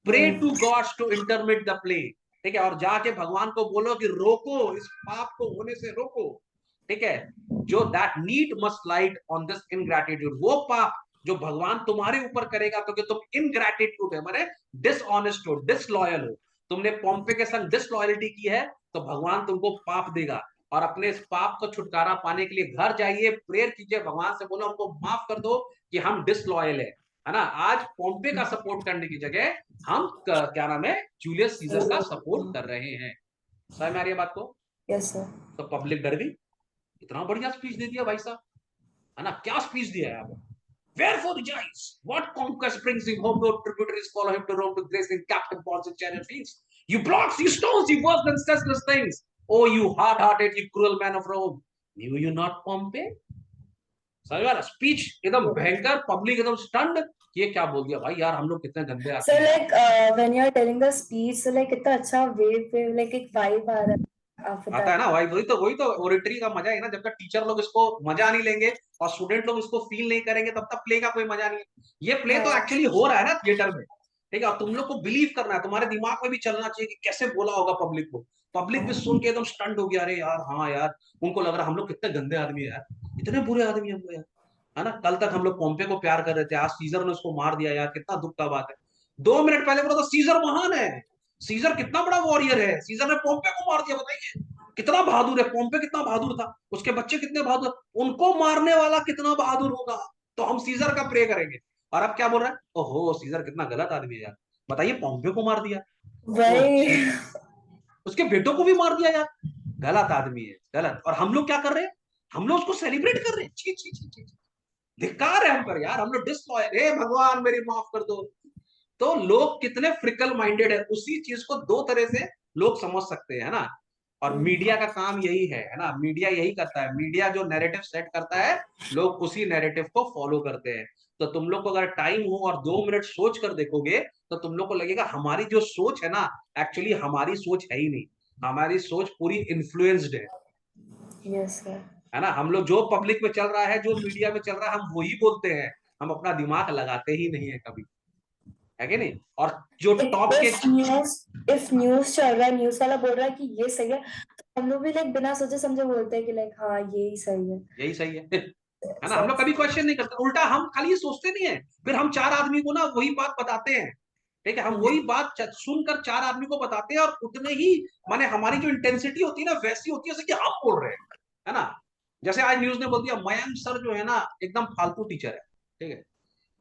pray to gods to intermit the play, ठीक है, और जाके भगवान को बोलो कि रोको, इस पाप को होने से रोको, ठीक है, जो that need must light on this ingratitude, वो पाप जो भगवान तुम्हारे ऊपर करेगा क्योंकि तुम इनग्रैटिट्यूड है, माने डिसऑनेस्ट हो, डिसलॉयल हो, तुमने पोम्पे के संग डिसलॉयलिटी की है, तो भगवान तुमको पाप देगा। और अपने इस पाप को छुटकारा पाने के लिए घर जाइए, प्रेयर कीजिए, भगवान से बोलो हमको माफ कर दो कि हम डिसलॉयल है ना। आज पोम्पे का सपोर्ट करने की जगह हम क्या नाम है, जूलियस सीजर का सपोर्ट कर रहे हैं। समझ में आ रही है बात को? Yes sir. तो पब्लिक डर गई, इतना बढ़िया स्पीच दे दिया भाई साहब, है ना, क्या स्पीच दिया है आपने। Wherefore rejoice? What conquest brings him home? No tributaries follow him to Rome to grace in captain Paul's chariot fields. You blocks, you stones, you worse than senseless things. Oh, you hard-hearted, you cruel man of Rome. Knew you not Pompey? समझ में आ रहा? Speech एकदम भयंकर, public एकदम stunned, ये क्या बोल दिया भाई, यार हम लोग कितने गंदे So आदमी हैं यार। like when you're telling the speech, so like कितना अच्छा wave like एक vibe आ रहा है after आता है that. ना भाई, वही तो ओरेटरी का मजा है ना, जब तक टीचर लोग इसको मजा नहीं लेंगे और स्टूडेंट लोग इसको फील नहीं करेंगे, तब तक प्ले का कोई मजा नहीं है। ये प्ले तो हाँ एक्चुअली हो रहा है ना थिएटर में, ठीक है, और तुम लोग को बिलीव करना है, तुम्हारे दिमाग में भी चलना चाहिए कि कैसे बोला होगा पब्लिक को, पब्लिक भी सुन के एकदम स्टंट हो गया, अरे यार हाँ यार, उनको लग रहा हम लोग कितने गंदे आदमी है यार, इतने बुरे आदमी हम लोग यार, है ना। कल तक हम लोग पोम्पे को प्यार कर रहे थे, आज सीजर ने उसको मार दिया यार, कितना दुख का बात है। 2 मिनट पहले बोला था सीजर महान है, सीजर कितना बड़ा वॉरियर है, सीजर ने पोम्पे को मार दिया, बताइए कितना बहादुर है, पोम्पे कितना बहादुर था, उसके बच्चे कितने बहादुर, उनको मारने वाला कितना बहादुर होगा, तो हम सीजर का प्रे करेंगे। और अब क्या बोल रहा है, ओहो सीजर कितना गलत आदमी है यार, बताइए पोम्पे को मार दिया, ओ छी, वही। उसके बेटों को भी मार दिया यार, गलत आदमी है, गलत। और हम लोग क्या कर रहे हैं, हम लोग उसको सेलिब्रेट कर रहे हैं, छी छी छी छी, धिक्कार है हम पर यार, हम लोग डिसलॉयल, हे भगवान मेरी माफ कर दो। तो लोग कितने फ्रिकल माइंडेड है, उसी चीज को दो तरह से लोग समझ सकते हैं, है ना। और मीडिया का काम यही है ना, मीडिया यही करता है, मीडिया जो नैरेटिव सेट करता है, लोग उसी नैरेटिव को फॉलो करते हैं। तो तुम लोग को अगर टाइम हो और 2 मिनट सोच कर देखोगे, तो तुम लोग को लगेगा हमारी जो सोच है ना, एक्चुअली हमारी सोच है ही नहीं, हमारी सोच पूरी इन्फ्लुएंस्ड यस सर। है ना। हम लोग जो पब्लिक में चल रहा है, जो मीडिया में चल रहा है, हम वही बोलते हैं, हम अपना दिमाग लगाते ही नहीं है कभी, है कि नहीं। और जो टॉप के, इफ न्यूज चल रहा है, न्यूज वाला बोल रहा है कि ये सही है, तो हम लोग भी लाइक बिना सोचे समझे बोलते हैं कि लाइक हाँ यही सही है। यही सही है ना, हम लोग सच। कभी क्वेश्चन नहीं करते, उल्टा हम खाली ये सोचते नहीं है, फिर हम 4 आदमी को ना वही बात बताते हैं, ठीक है, हम वही बात सुनकर 4 आदमी को बताते हैं, और उतने ही माने हमारी जो इंटेंसिटी होती है ना, वैसी होती है जैसे कि हम बोल रहे हैं, है ना। जैसे आज न्यूज ने बोल दिया मयंक सर जो है ना एकदम फालतू टीचर है, ठीक है,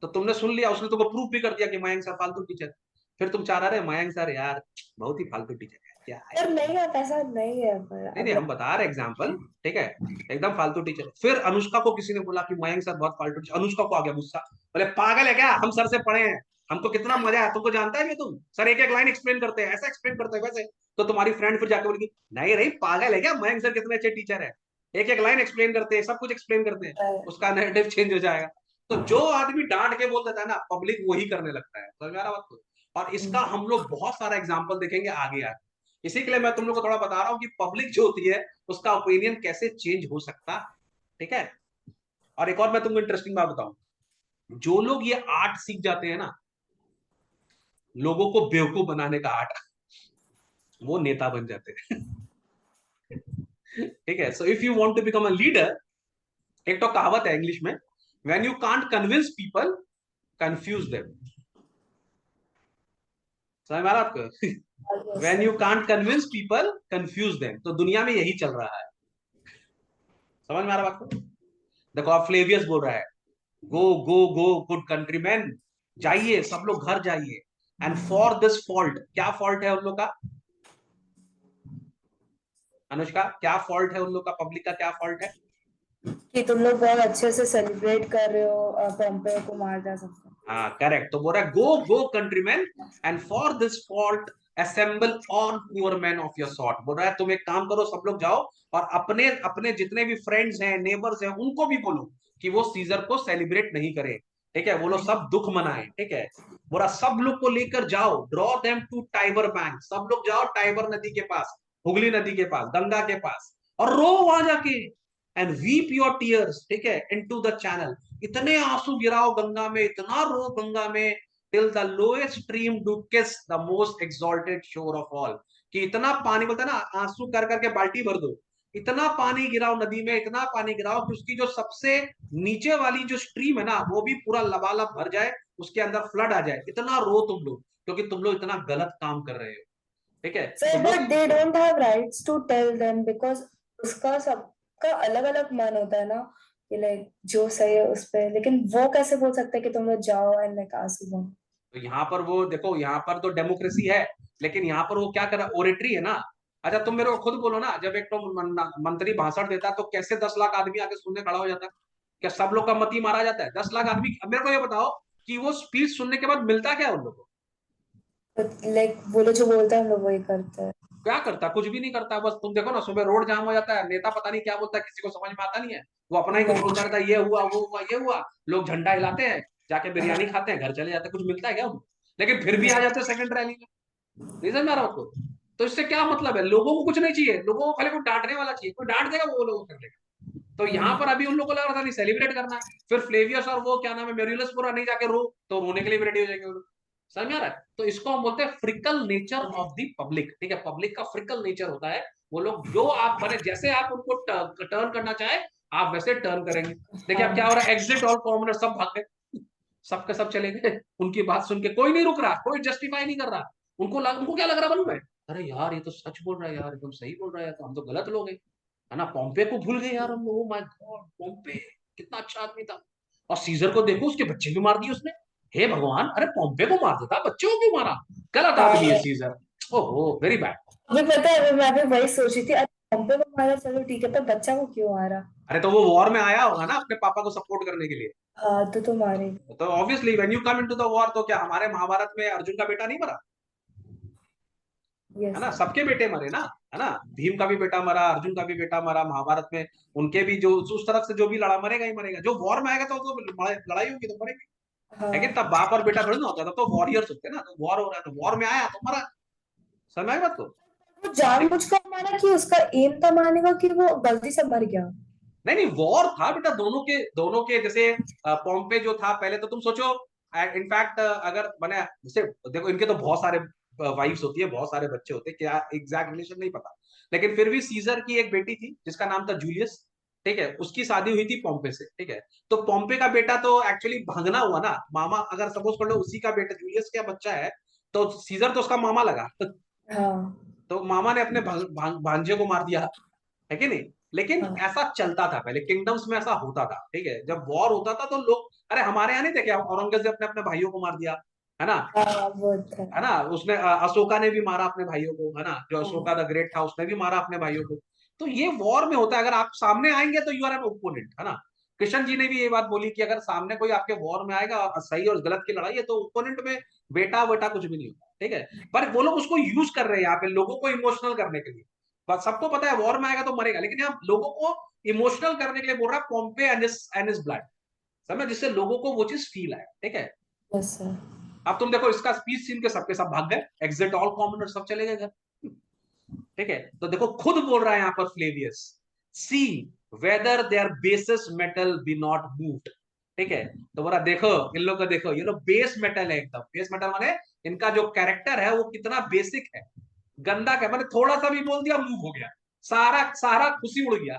तो तुमने सुन लिया, उसने तुमको प्रूफ भी कर दिया कि मयंक सर फालतू टीचर है, फिर तुम चाह रहे मयंक सर यार बहुत ही फालतू टीचर है क्या है। पर नहीं है, ऐसा नहीं है, पर नहीं अब नहीं, हम बता रहे एग्जाम्पल, ठीक है, एकदम फालतू टीचर। फिर अनुष्का को किसी ने बोला कि मयंक सर बहुत फालतू टीचर, अनुष्का को आ गया गुस्सा, बोले पागल है क्या, हम सर से पढ़े हैं, हमको कितना मजा है, तुमको जानता है कि तुम सर एक एक लाइन एक्सप्लेन करते हैं, ऐसा एक्सप्लेन करते हैं वैसे। तो तुम्हारी फ्रेंड फिर जाके बोलेगी नहीं रही पागल है क्या, मयंक सर कितने अच्छे टीचर है, एक एक लाइन एक्सप्लेन करते हैं, सब कुछ एक्सप्लेन करते हैं, उसका नैरेटिव चेंज हो जाएगा। तो जो आदमी डांट के बोल देता है ना, पब्लिक वही करने लगता है, समझ में आ रहा बात को? और इसका हम लोग बहुत सारा एग्जाम्पल देखेंगे आगे आगे, इसी के लिए मैं तुम लोग को थोड़ा बता रहा हूँ कि पब्लिक जो होती है उसका ओपिनियन कैसे चेंज हो सकता, ठीक है। और एक और मैं तुमको इंटरेस्टिंग बात बताऊं, जो लोग ये आर्ट सीख जाते हैं ना, लोगों को बेवकूफ बनाने का आर्ट, वो नेता बन जाते हैं। ठीक है, so if you want to become a leader, एक तो कहावत है इंग्लिश में, when you can't convince people, confuse them. समझ में आ रहा है आपको? Yes, when sir. You can't convince people, confuse them. तो दुनिया में यही चल रहा है। समझ में आ रहा है आपको? देखो, आप फ्लेवियस बोल रहा है, गो गो गो गुड कंट्रीमैन, जाइए सब लोग घर जाइए। एंड फॉर दिस फॉल्ट, क्या फॉल्ट है उन लोग का? अनुष्का, क्या फॉल्ट है उन लोग का? पब्लिक का क्या फॉल्ट है? कि तुम लोग बहुत अच्छे से सेलिब्रेट कर रहे हो पोम्पेयो को मार दिया सबको। हाँ करेक्ट। तो बोल रहा है, go go countryman, and for this fault assemble all poor man of your sort. बोल रहा है तुम एक काम करो, सब लोग जाओ और अपने अपने जितने भी फ्रेंड्स हैं, नेबर्स हैं, उनको भी बोलो कि वो सीजर को सेलिब्रेट नहीं करें। ठीक है, वो लोग सब दुख मनाएं। ठीक है, बोला सब लोग को लेकर जाओ, draw them to Tiber bank. सब लोग जाओ टाइबर नदी के पास, हुगली नदी के पास, गंगा के पास, और रो वहां जाके, एंड वीप योर टीयर्स, ठीक है, इनटू द चैनल। इतने आंसू गिराओ गंगा में, इतना रो गंगा में, till the lowest stream do किस द मोस्ट एक्सॉल्टेड शोर ऑफ ऑल। कि इतना पानी, बोलता है ना, आंसू कर करके बाल्टी भर दो, इतना पानी गिराओ नदी में, इतना पानी गिराओ कि उसकी जो सबसे नीचे वाली जो स्ट्रीम है ना, वो भी पूरा लबालब भर जाए, उसके अंदर फ्लड आ जाए। इतना रो तुम लोग, क्योंकि तुम लोग इतना गलत काम कर रहे हो। ठीक है, So, तो वो, but they don't have rights to tell them because उसका सबका अलग अलग मन होता है ना कि लाइक जो सही है उस पे, लेकिन वो कैसे बोल सकते हैं कि तुम लोग जाओ एंड लाइक आंसू बहाओ। तो यहाँ पर वो देखो, यहाँ पर तो डेमोक्रेसी है, लेकिन यहाँ पर वो क्या कर रहा है, ओरेटरी है ना। अच्छा तुम मेरे को खुद बोलो ना, जब एक तो मंत्री भाषण देता है तो कैसे 10 लाख आदमी आके सुनने खड़ा हो जाता है? क्या सब लोग का मती मारा जाता है? 10 लाख आदमी। अब मेरे को ये बताओ कि वो स्पीच सुनने के बाद मिलता क्या है उन लोगों को? तो लाइक वो लोग जो बोलते हैं हम लोग वही करते हैं। क्या करता? कुछ भी नहीं करता। बस तुम देखो ना, सुबह रोड जाम हो जाता है, नेता पता नहीं क्या बोलता है, किसी को समझ में आता नहीं है। वो अपना ही कुछ बोलता रहता है, ये हुआ वो हुआ ये हुआ। लोग झंडा हिलाते हैं, जाके बिरयानी खाते हैं, घर चले जाते हैं। कुछ मिलता है क्या उनको? लेकिन फिर भी आ जाते हैं सेकंड रैली में। नहीं समझ में आ रहा आपको? तो इससे क्या मतलब है? लोगों को कुछ नहीं चाहिए, लोगों को खाली कोई डांटने वाला चाहिए, कोई डांट देगा वो लोग कर लेगा। तो यहाँ पर अभी उन लोगों को लग रहा था नहीं, सेलिब्रेट करना है। फिर फ्लेवियस और वो क्या नाम है, मेरिलस पूरा नहीं जाके रो, तो रोने के लिए भी रेडी हो जाएंगे वो लोग। समझ में आ रहा है? तो इसको हम बोलते हैं fickle nature of the public. ठीक है, पब्लिक का फ्रिकल नेचर होता है। वो लोग जो आप बने, जैसे आप उनको टर्न करना चाहे, आप वैसे टर्न करेंगे। देखिए अब क्या हो रहा है, एग्जिट ऑल कॉमनर, सब भाग गए, सबके सब चले गए। उनकी बात सुन के कोई नहीं रुक रहा, कोई जस्टिफाई नहीं कर रहा। उनको क्या लग रहा मालूम है? अरे यार ये तो सच बोल रहा है यार, एकदम सही बोल रहा है, तो हम तो गलत लोग हैं। है ना, पॉम्पे को भूल गए यार हम लोग। माय गॉड, पॉम्पे कितना अच्छा आदमी था। और सीजर को देखो, उसके बच्चे भी मार दिए उसने। हे भगवान, अरे पॉम्पे को मार देता, बच्चों को क्यों मारा? गलत आदमी है हाँ, सीजर। ओहो, वेरी बैड। अभी पता है मैं भी वही सोच रही थी, अरे पम्पे को मारा चलो ठीक है, पर बच्चा को क्यों मारा। अरे तो वो वॉर में आया होगा ना अपने पापा को सपोर्ट करने के लिए। हाँ तो मारे। तो obviously when you come into the war, तो क्या हमारे महाभारत में अर्जुन का बेटा नहीं मरा? है यस ना, सर। सबके बेटे मरे ना। है ना, भीम का भी बेटा मरा, अर्जुन का भी बेटा मरा महाभारत में। उनके भी जो उस तरफ से जो भी लड़ा, मरेगा ही मरेगा। जो वॉर में आएगा तो लड़ाई होगी तो मरेगी। लेकिन हाँ तब बाप और बेटा थोड़ी ना होता था, तो वॉरियर्स होते ना। तो वॉर हो रहा है, तो वॉर में आया तो मरा। समझ आई बात को? वो ठीक। जानबूझकर मारा कि उसका एम था मारने का कि वो गलती से मर गया। नहीं नहीं, वॉर था बेटा, दोनों के जैसे पॉम्पे जो था पहले, तो तुम सोचो। इनफैक्ट अगर मैंने, जैसे देखो, इनके तो बहुत सारे वाइफ्स होती है, बहुत सारे बच्चे होते हैं, क्या एग्जैक्ट रिलेशन नहीं पता। लेकिन फिर भी सीजर की एक बेटी थी जिसका नाम था जूलियस। ठीक है, उसकी शादी हुई थी पॉम्पे से। ठीक है, तो पॉम्पे का बेटा तो एक्चुअली भागना हुआ ना, मामा, अगर सपोज कर लो उसी का बेटा जूलियस का बच्चा है, तो सीजर तो उसका मामा लगा। हाँ तो मामा ने अपने भांजे को मार दिया, है कि नहीं? लेकिन हाँ ऐसा चलता था पहले, किंगडम्स में ऐसा होता था। ठीक है, जब वॉर होता था तो लोग, अरे हमारे यहाँ नहीं थे क्या, औरंगजेब अपने अपने भाइयों को मार दिया, है ना? हाँ वो था। है ना, उसने अशोका ने भी मारा अपने भाइयों को, है ना, जो अशोका हाँ द ग्रेट था उसने भी मारा अपने भाइयों को। तो ये वॉर में होता है, अगर आप सामने आएंगे तो यू आर एन ओपोनेंट, है ना। कृष्ण जी ने भी ये बात बोली कि अगर सामने कोई आपके वॉर में आएगा और सही और गलत की लड़ाई है, तो ओपोनेंट में बेटा बेटा कुछ भी नहीं होता। ठीक है, पर वो लोग उसको यूज कर रहे हैं यहाँ पे लोगों को इमोशनल करने के लिए। बस सबको पता है वॉर में आएगा तो मरेगा, लेकिन यहाँ लोगों को इमोशनल करने के लिए बोल रहा है पॉम्पे एंड हिज ब्लड। समझ, जिससे लोगों को वो चीज फील आए। ठीक है, यस सर। अब तुम देखो इसका स्पीच सीन के सबके सब भाग गए, एग्जिट ऑल कॉमनर, सब चले गए घर। ठीक है, तो देखो खुद बोल रहा है यहाँ पर Flavius, see whether their basis metal be not moved. ठीक है, तो बोला देखो इन लोग को, देखो ये लोग बेस मेटल है एकदम। बेस मेटल माने इनका जो कैरेक्टर है वो कितना बेसिक है। गंदा क्या, मैंने थोड़ा सा भी बोल दिया मूव हो गया, सारा सारा खुशी उड़ गया।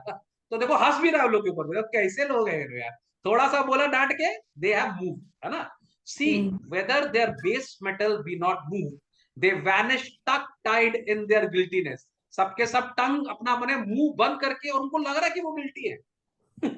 तो देखो हंस भी रहा है उन लोग के ऊपर, मतलब कैसे लोग हैं यार, थोड़ा सा बोला डांट के, दे हैव मूव, है ना। See whether their base metal be not move, they vanish tongue tied in their guiltiness. सबके सब टंग अपना मैंने मुंह बंद करके, और उनको लग रहा है कि वो गिल्टी है।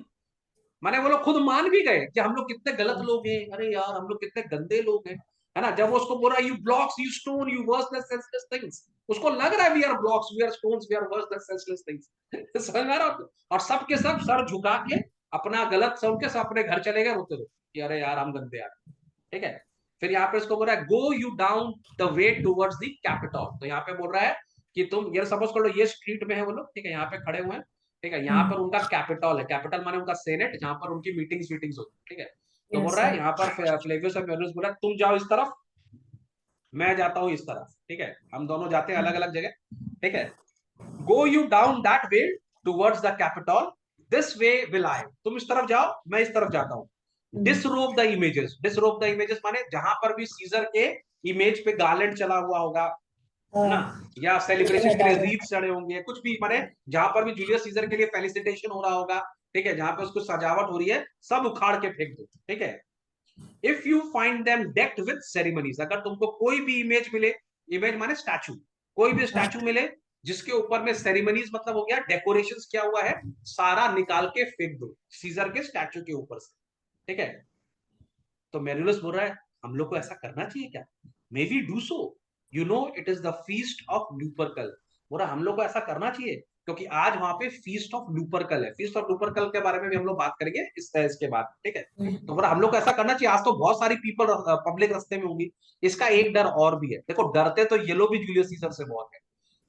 माने वो लोग खुद मान भी गए कि हम लोग कितने गलत लोग हैं, अरे यार हम लोग कितने गंदे लोग हैं, है ना। जब वो उसको बोला you blocks you stone you worseless senseless things, उसको लग रहा है we are blocks we are stones we are worseless senseless things. समझ में आ रहा है? और सबके सब सर झुका के अपना गलत सुन के सब अपने घर चले गए रोते रोते कि अरे यार हम गंदे यार। ठीक है। फिर यहाँ पे इसको बोल रहा है go you down the way towards the capital. तो यहाँ पे बोल रहा है कि तुम ये सपोज कर लो ये स्ट्रीट में है वो लोग, ठीक है, यहाँ पे खड़े हुए हैं, ठीक है, यहाँ पर उनका कैपिटल है, कैपिटल माने उनका सेनेट, जहां पर उनकी मीटिंग्स वीटिंग्स होती है, ठीक है। तो बोल यस रहा है सर। यहाँ पर फ्लेवियस और मेरियस बोला तुम जाओ इस तरफ, मैं जाता हूँ इस तरफ, ठीक है, हम दोनों जाते हैं अलग अलग जगह, ठीक है। Go you down that way towards the capital, this way will I, तुम इस तरफ जाओ मैं इस तरफ जाता हूँ। डिसरोब द इमेजेस, डिसरोब द इमेजेस माने जहां पर भी सीजर के इमेज पे गार्लेंड चला हुआ होगा, है ना, हाँ, या सेलिब्रेशन के हटा लिए दो। रीत चढ़े होंगे, कुछ भी माने जहां पर भी जूलियस सीजर के लिए फेलिसिटेशन हो रहा होगा, ठीक है, जहां पे उसको सजावट हो रही है, सब उखाड़ के फेंक दो, ठीक है। If you find them decked with ceremonies, अगर तुमको कोई भी इमेज मिले, इमेज माने स्टैचू, कोई भी हाँ, स्टैचू मिले जिसके ऊपर में सेरेमनीज मतलब हो गया डेकोरेशंस किया हुआ है, सारा निकाल के फेंक दो सीजर के स्टैचू के ऊपर से, ठीक है। तो मेरिलस बोल रहा है हम लोग को ऐसा करना चाहिए क्या, may we do so, you know it is the feast of Lupercal. बोल रहा हम लोग को ऐसा करना चाहिए क्योंकि आज वहां पे फीस्ट ऑफ लूपरकल है, फीस्ट ऑफ लूपरकल के बारे में भी हम लोग बात करेंगे इसके बाद, ठीक है। तो बोला हम लोग को ऐसा करना चाहिए, आज तो बहुत सारी पीपल पब्लिक रास्ते में होंगी। इसका एक डर और भी है, देखो डरते तो ये लोग भी जूलियस सीजर से बहुत है,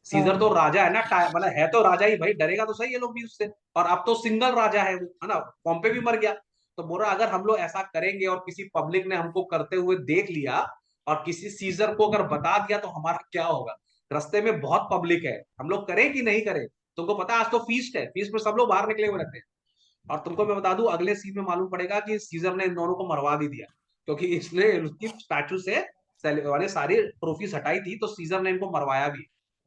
सीजर तो हाँ, राजा है ना, मतलब है तो राजा ही भाई, डरेगा तो सही ये लोग भी उससे, और अब तो सिंगल राजा है वो, है ना, पॉम्पे भी मर गया। तो बोल रहा अगर हम लोग ऐसा करेंगे और किसी पब्लिक ने हमको करते हुए देख लिया और किसी सीजर को अगर बता दिया तो हमारा क्या होगा, रास्ते में बहुत पब्लिक है, हम लोग करें कि नहीं करें। तुमको पता है आज तो फीस्ट है, फीस्ट में सब लोग बाहर निकले हुए रहते हैं। और तुमको मैं बता दूं अगले सीन में मालूम पड़ेगा कि सीजर ने इन दोनों को मरवा भी दिया, क्योंकि इसने उसकी स्टैचू से वाले सारी ट्रॉफीज हटाई थी, तो सीजर ने इनको मरवाया भी,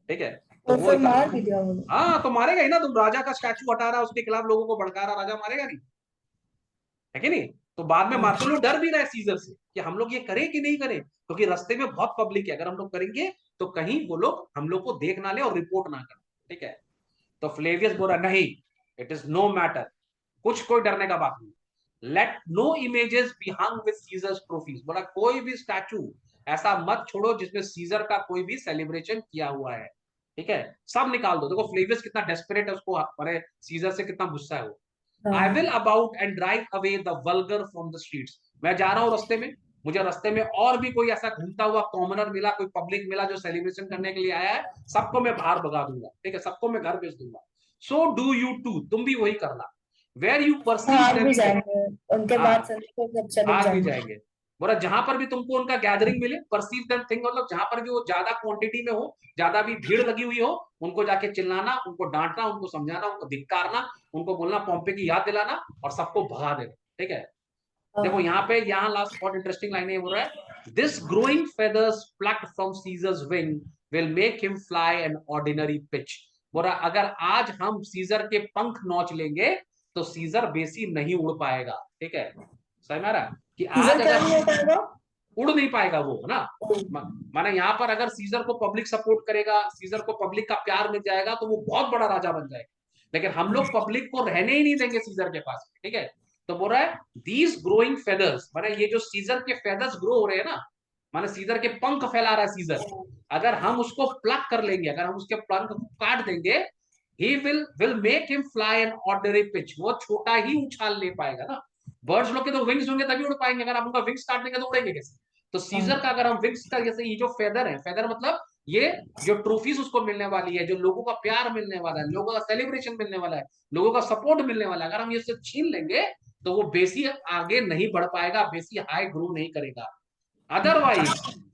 ठीक है। तो तो वो फिर इतना, मार भी दिया उन्होंने। हाँ तो मारेगा ही ना, तुम राजा का स्टैचू हटा रहा उसके खिलाफ लोगों को भड़का रहा, राजा मारेगा नहीं, है कि नहीं। तो बाद में मारते लोग डर भी रहे सीजर से कि हम लोग ये करें कि नहीं करें, क्योंकि रास्ते में बहुत पब्लिक है, अगर हम लोग करेंगे तो कहीं वो लोग हम लोग को देख ना ले और रिपोर्ट ना करें, ठीक है। तो फ्लेवियस बोला नहीं, इट इज नो मैटर, कुछ कोई डरने का बात नहीं, let no images be hung with Caesar's trophies, बोला कोई भी स्टैचू ऐसा मत छोड़ो जिसमें सीजर का कोई भी सेलिब्रेशन किया हुआ है, ठीक है, सब निकाल दो। देखो फ्लेवियस कितना डेस्परेट है, उसको अरे सीजर से कितना गुस्सा है वो। आई विल हाँ, about and drive away the vulgar from the streets, मैं जा रहा हूँ रास्ते में, मुझे रास्ते में और भी कोई ऐसा घूमता हुआ कॉमनर मिला, कोई पब्लिक मिला जो सेलिब्रेशन करने के लिए आया है, सबको मैं बाहर भगा दूंगा, ठीक है, सबको मैं घर भेज दूंगा। सो डू यू टू, तुम भी वही करना, वेर यू हाँ, परसीव आज देम भी थिंग, जाएंगे। उनके हाँ बाद सुनने को सब चले आज भी जाएंगे। जाएंगे। बोला जहां पर भी तुमको उनका गैदरिंग मिले, परसीव देम थिंग मतलब जहां पर भी वो ज्यादा क्वांटिटी में हो, ज्यादा भी भीड़ लगी हुई हो, उनको जाके चिल्लाना, उनको डांटना, उनको समझाना, उनको धिक्कारना, उनको बोलना पॉम्पे की याद दिलाना और सबको भगा देना, ठीक है। देखो हाँ, यहाँ पे यहाँ लास्ट बहुत इंटरेस्टिंग लाइन है, बोल रहा है this growing feathers plucked from Caesar's wing will make him fly an ordinary pitch. बोल रहा अगर आज हम सीजर के पंख नोच लेंगे तो सीजर बेसी नहीं उड़ पाएगा, ठीक है, समझ में आ रहा है? कि आज सीजन क्या अगर नहीं हो पाएगा। उड़ नहीं पाएगा वो, है ना, ओ, माने यहाँ पर अगर सीजर को पब्लिक सपोर्ट करेगा, सीजर को पब्लिक का प्यार मिल जाएगा तो वो बहुत बड़ा राजा बन जाएगा, लेकिन हम लोग पब्लिक को रहने ही नहीं देंगे सीजर के पास, ठीक है। तो बोल रहा है दीज ग्रोइंग फेदर्स, माने ये जो सीजर के फेदर्स ग्रो हो रहे हैं ना, माने सीजर के पंख फैला रहा है सीजर, अगर हम उसको प्लग कर लेंगे, अगर हम उसके पंख काट देंगे, he will make him fly an ordinary pitch, वो छोटा ही उछाल ले पाएगा ना। बर्ड्स लोग के तो विंग्स होंगे तभी उड़ पाएंगे, अगर आप उनका विंग्स काट देंगे तो उड़ेंगे कैसे। तो सीजर का हाँ, अगर हम विंग्स का, जैसे ये जो फेदर है, फेदर मतलब ये जो ट्रॉफीज उसको मिलने वाली है, जो लोगों का प्यार मिलने वाला है, लोगों का सेलिब्रेशन मिलने वाला है, लोगों का सपोर्ट मिलने वाला है, अगर हम ये सब छीन लेंगे तो वो बेसी आगे नहीं बढ़ पाएगा, बेसी हाई ग्रो नहीं करेगा। अदरवाइज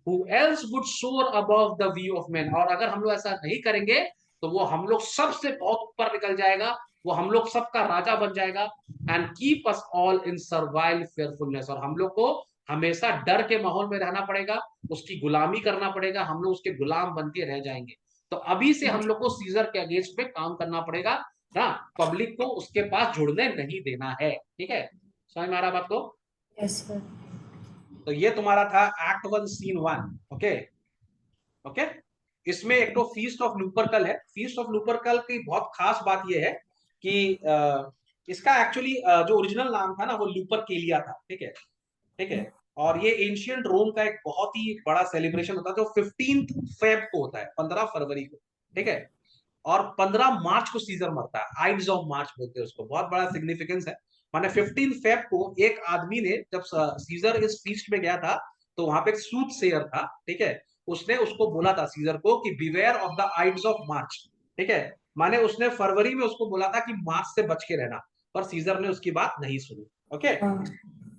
हु एल्स वुड सोर above the view of man, और अगर हम लोग ऐसा नहीं करेंगे तो वो हम लोग सबसे बहुत ऊपर निकल जाएगा, वो हम लोग सबका राजा बन जाएगा, and keep us all in servile fearfulness, और हम लोग को हमेशा डर के माहौल में रहना पड़ेगा, उसकी गुलामी करना पड़ेगा, हम लोग उसके गुलाम बन के रह जाएंगे। तो अभी से हम लोग को सीजर के अगेंस्ट पे काम करना पड़ेगा ना, पब्लिक को उसके पास जुड़ने नहीं देना है, ठीक है, समझ में आ रहा बात को? Yes sir. तो ये तुम्हारा था एक्ट 1 सीन 1। Okay okay. इसमें एक तो फीस्ट ऑफ लूपरकल है। फीस्ट ऑफ लूपरकल की बहुत खास बात यह है कि इसका एक्चुअली जो ओरिजिनल नाम था ना वो लूपरकेलिया था, ठीक है, ठीक है। और ये एंशियंट रोम का एक बहुत ही बड़ा सेलिब्रेशन होता है जो 15 फेब को होता है, 15 फरवरी को, ठीक है। और 15 मार्च को सीजर मरता है, आइड्स ऑफ मार्च बोलते हैं उसको, बहुत बड़ा सिग्निफिकेंस है। माने 15 फेब को एक आदमी ने, जब सीजर इस फीस्ट में गया था तो वहां पे एक सूट सेयर था, ठीक है, उसने उसको बोला था सीजर को कि beware of the aides of March, ठीक है। माने उसने फरवरी में उसको बोला था कि मार्च से बच के रहना, पर सीजर ने उसकी बात नहीं सुनी। ओके, हाँ।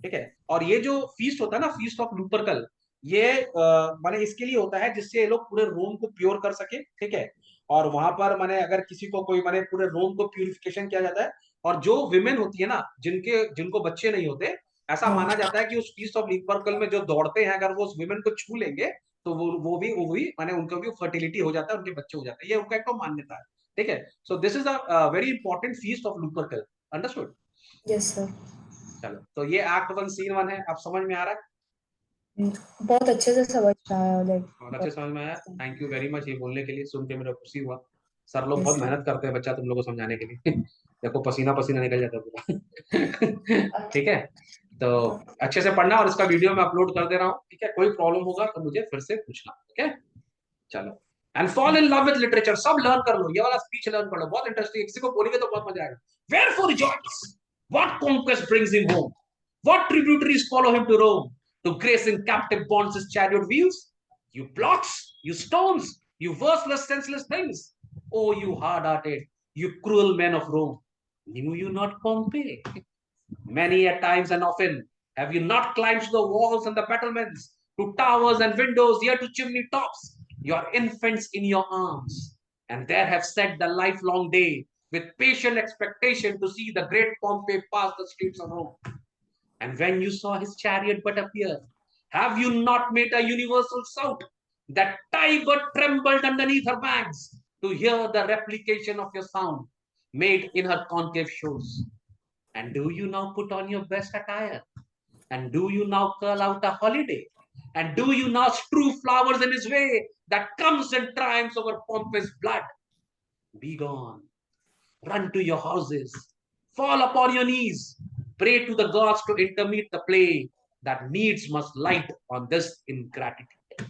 ठीक है। और ये जो फीस्ट होता है ना, फीस्ट ऑफ लूपरकल, ये माने इसके लिए होता है जिससे ये लोग पूरे रोम को प्योर कर सके, ठीक है। और वहां पर माने अगर किसी को कोई माने पूरे रोम को प्यूरिफिकेशन किया जाता है। और जो विमेन होती है ना, जिनको बच्चे नहीं होते, ऐसा हाँ। माना जाता है कि उस फीस्ट ऑफ लूपरकल में जो दौड़ते हैं, अगर वो उस विमेन को छू लेंगे तो वो भी माने उनको भी फर्टिलिटी हो जाता है, उनके बच्चे हो जाते हैं, ये उनका एक तो मान्यता है, ठीक है। So this is a very important feast of Lupercal. Understood? Yes sir. चलो, तो ये एक्ट 1 सीन 1 है, आप समझ में आ रहा है? बहुत अच्छे से समझ रहा है और अच्छे लाइक। समझ में आया, थैंक यू वेरी मच ये बोलने के लिए, सुन के मेरा खुशी हुआ। सर लोग यस बहुत सर। मेहनत करते हैं बच्चा तुम लोगों को समझाने के लिए देखो पसीना पसीना निकल जाता है पूरा ठीक है, तो अच्छे से पढ़ना, और इसका वीडियो मैं अपलोड कर दे रहा हूँ, ठीक है। कोई प्रॉब्लम होगा तो मुझे फिर से पूछना, ठीक है। चलो, and fall in love with literature, सब लर्न कर लो, ये वाला स्पीच लर्न कर लो, बहुत इंटरेस्टिंग, किसी को बोलेंगे तो बहुत मजा आएगा। Wherefore rejoice, what conquest brings him home, what tributaries follow him to Rome, to grace in captive bonds his chariot wheels, you blocks, you stones, you worthless senseless things, oh you hard-hearted, you cruel men of Rome, knew you not Pompey? Many a times and often have you not climbed to the walls and the battlements, to towers and windows, here to chimney tops, your infants in your arms, and there have sat the lifelong day with patient expectation to see the great Pompey pass the streets of Rome. And when you saw his chariot but appear, have you not made a universal shout that Tiber trembled underneath her banks to hear the replication of your sound made in her concave shores? And do you now put on your best attire? And do you now curl out a holiday? And do you now strew flowers in his way that comes and triumphs over Pompey's blood? Be gone, run to your houses, fall upon your knees, pray to the gods to intermit the play that needs must light on this ingratitude.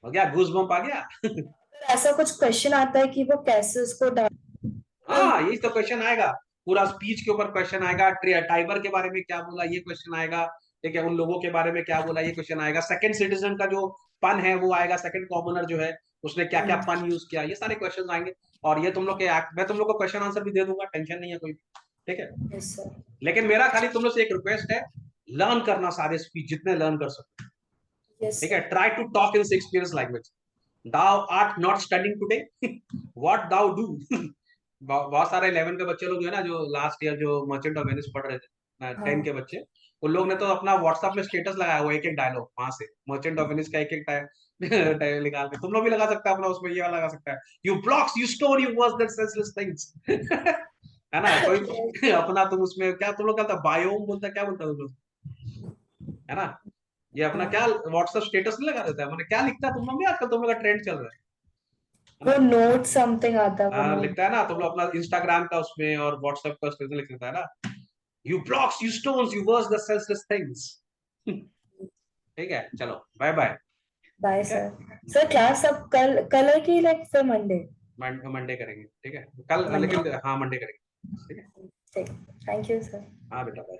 हो गया, goosebump आ गया ऐसा कुछ question आता है कि वो कैसे उसको हाँ, यही तो क्वेश्चन आएगा, पूरा स्पीच के ऊपर क्वेश्चन आएगा, टाइबर के बारे में क्या बोला ये क्वेश्चन आएगा, ठीक है, उन लोगों के बारे में क्या बोला ये क्वेश्चन आएगा, सेकंड सिटीजन का जो पन है वो आएगा, सेकंड कॉमनर जो है उसने क्या क्या पन यूज किया, ये सारे क्वेश्चन आएंगे। और ये तुम लोग के मैं तुम लोग को क्वेश्चन आंसर भी दे दूंगा, टेंशन नहीं है कोई, ठीक है। Yes sir. लेकिन मेरा खाली तुम लोग से एक रिक्वेस्ट है, लर्न करना सारे स्पीच जितने लर्न कर सको, यस ठीक है। Sir. Try to talk in Shakespeare's language. thou art not studying today what thou do बहुत सारे 11 के बच्चे लोग जो है ना, जो लास्ट ईयर जो मर्चेंट ऑफ वेनिस पढ़ रहे थे, 10 के बच्चे, उन लोग ने तो अपना व्हाट्सएप में स्टेटस लगाया हुआ एक एक डायलॉग, वहां से मर्चेंट ऑफ वेनिस का एक एक डायलॉग निकाल के तुम लोग भी लगा सकता है अपना, उसमें ये वाला लगा सकता है, you blocks you stone you verse than senseless things है ना, कोई अपना तुम उसमें क्या तुम लोग क्या बायोम बोलता है, क्या बोलता है तुम लोग, है ना, ये अपना क्या व्हाट्सएप स्टेटस नहीं लगा देता है, मैंने क्या लिखता है तुम लोग भी, आजकल तुम लोग का ट्रेंड चल रहा है वो ना, नोट समथिंग आता है, वो नोट। लिखता है ना तुम लोग अपना इंस्टाग्राम का उसमें और व्हाट्सएप का स्टेटस लिख देता है ना, you blocks you stones you worse the senseless things ठीक है, चलो बाय बाय। बाय ठीक है, सर। सर क्लास अब कल कल है कि लाइक फिर मंडे? मंडे करेंगे, ठीक है, कल मंडे। लेकिन हाँ मंडे करेंगे, ठीक है। ठीक। Thank you sir. हाँ बेटा बाय।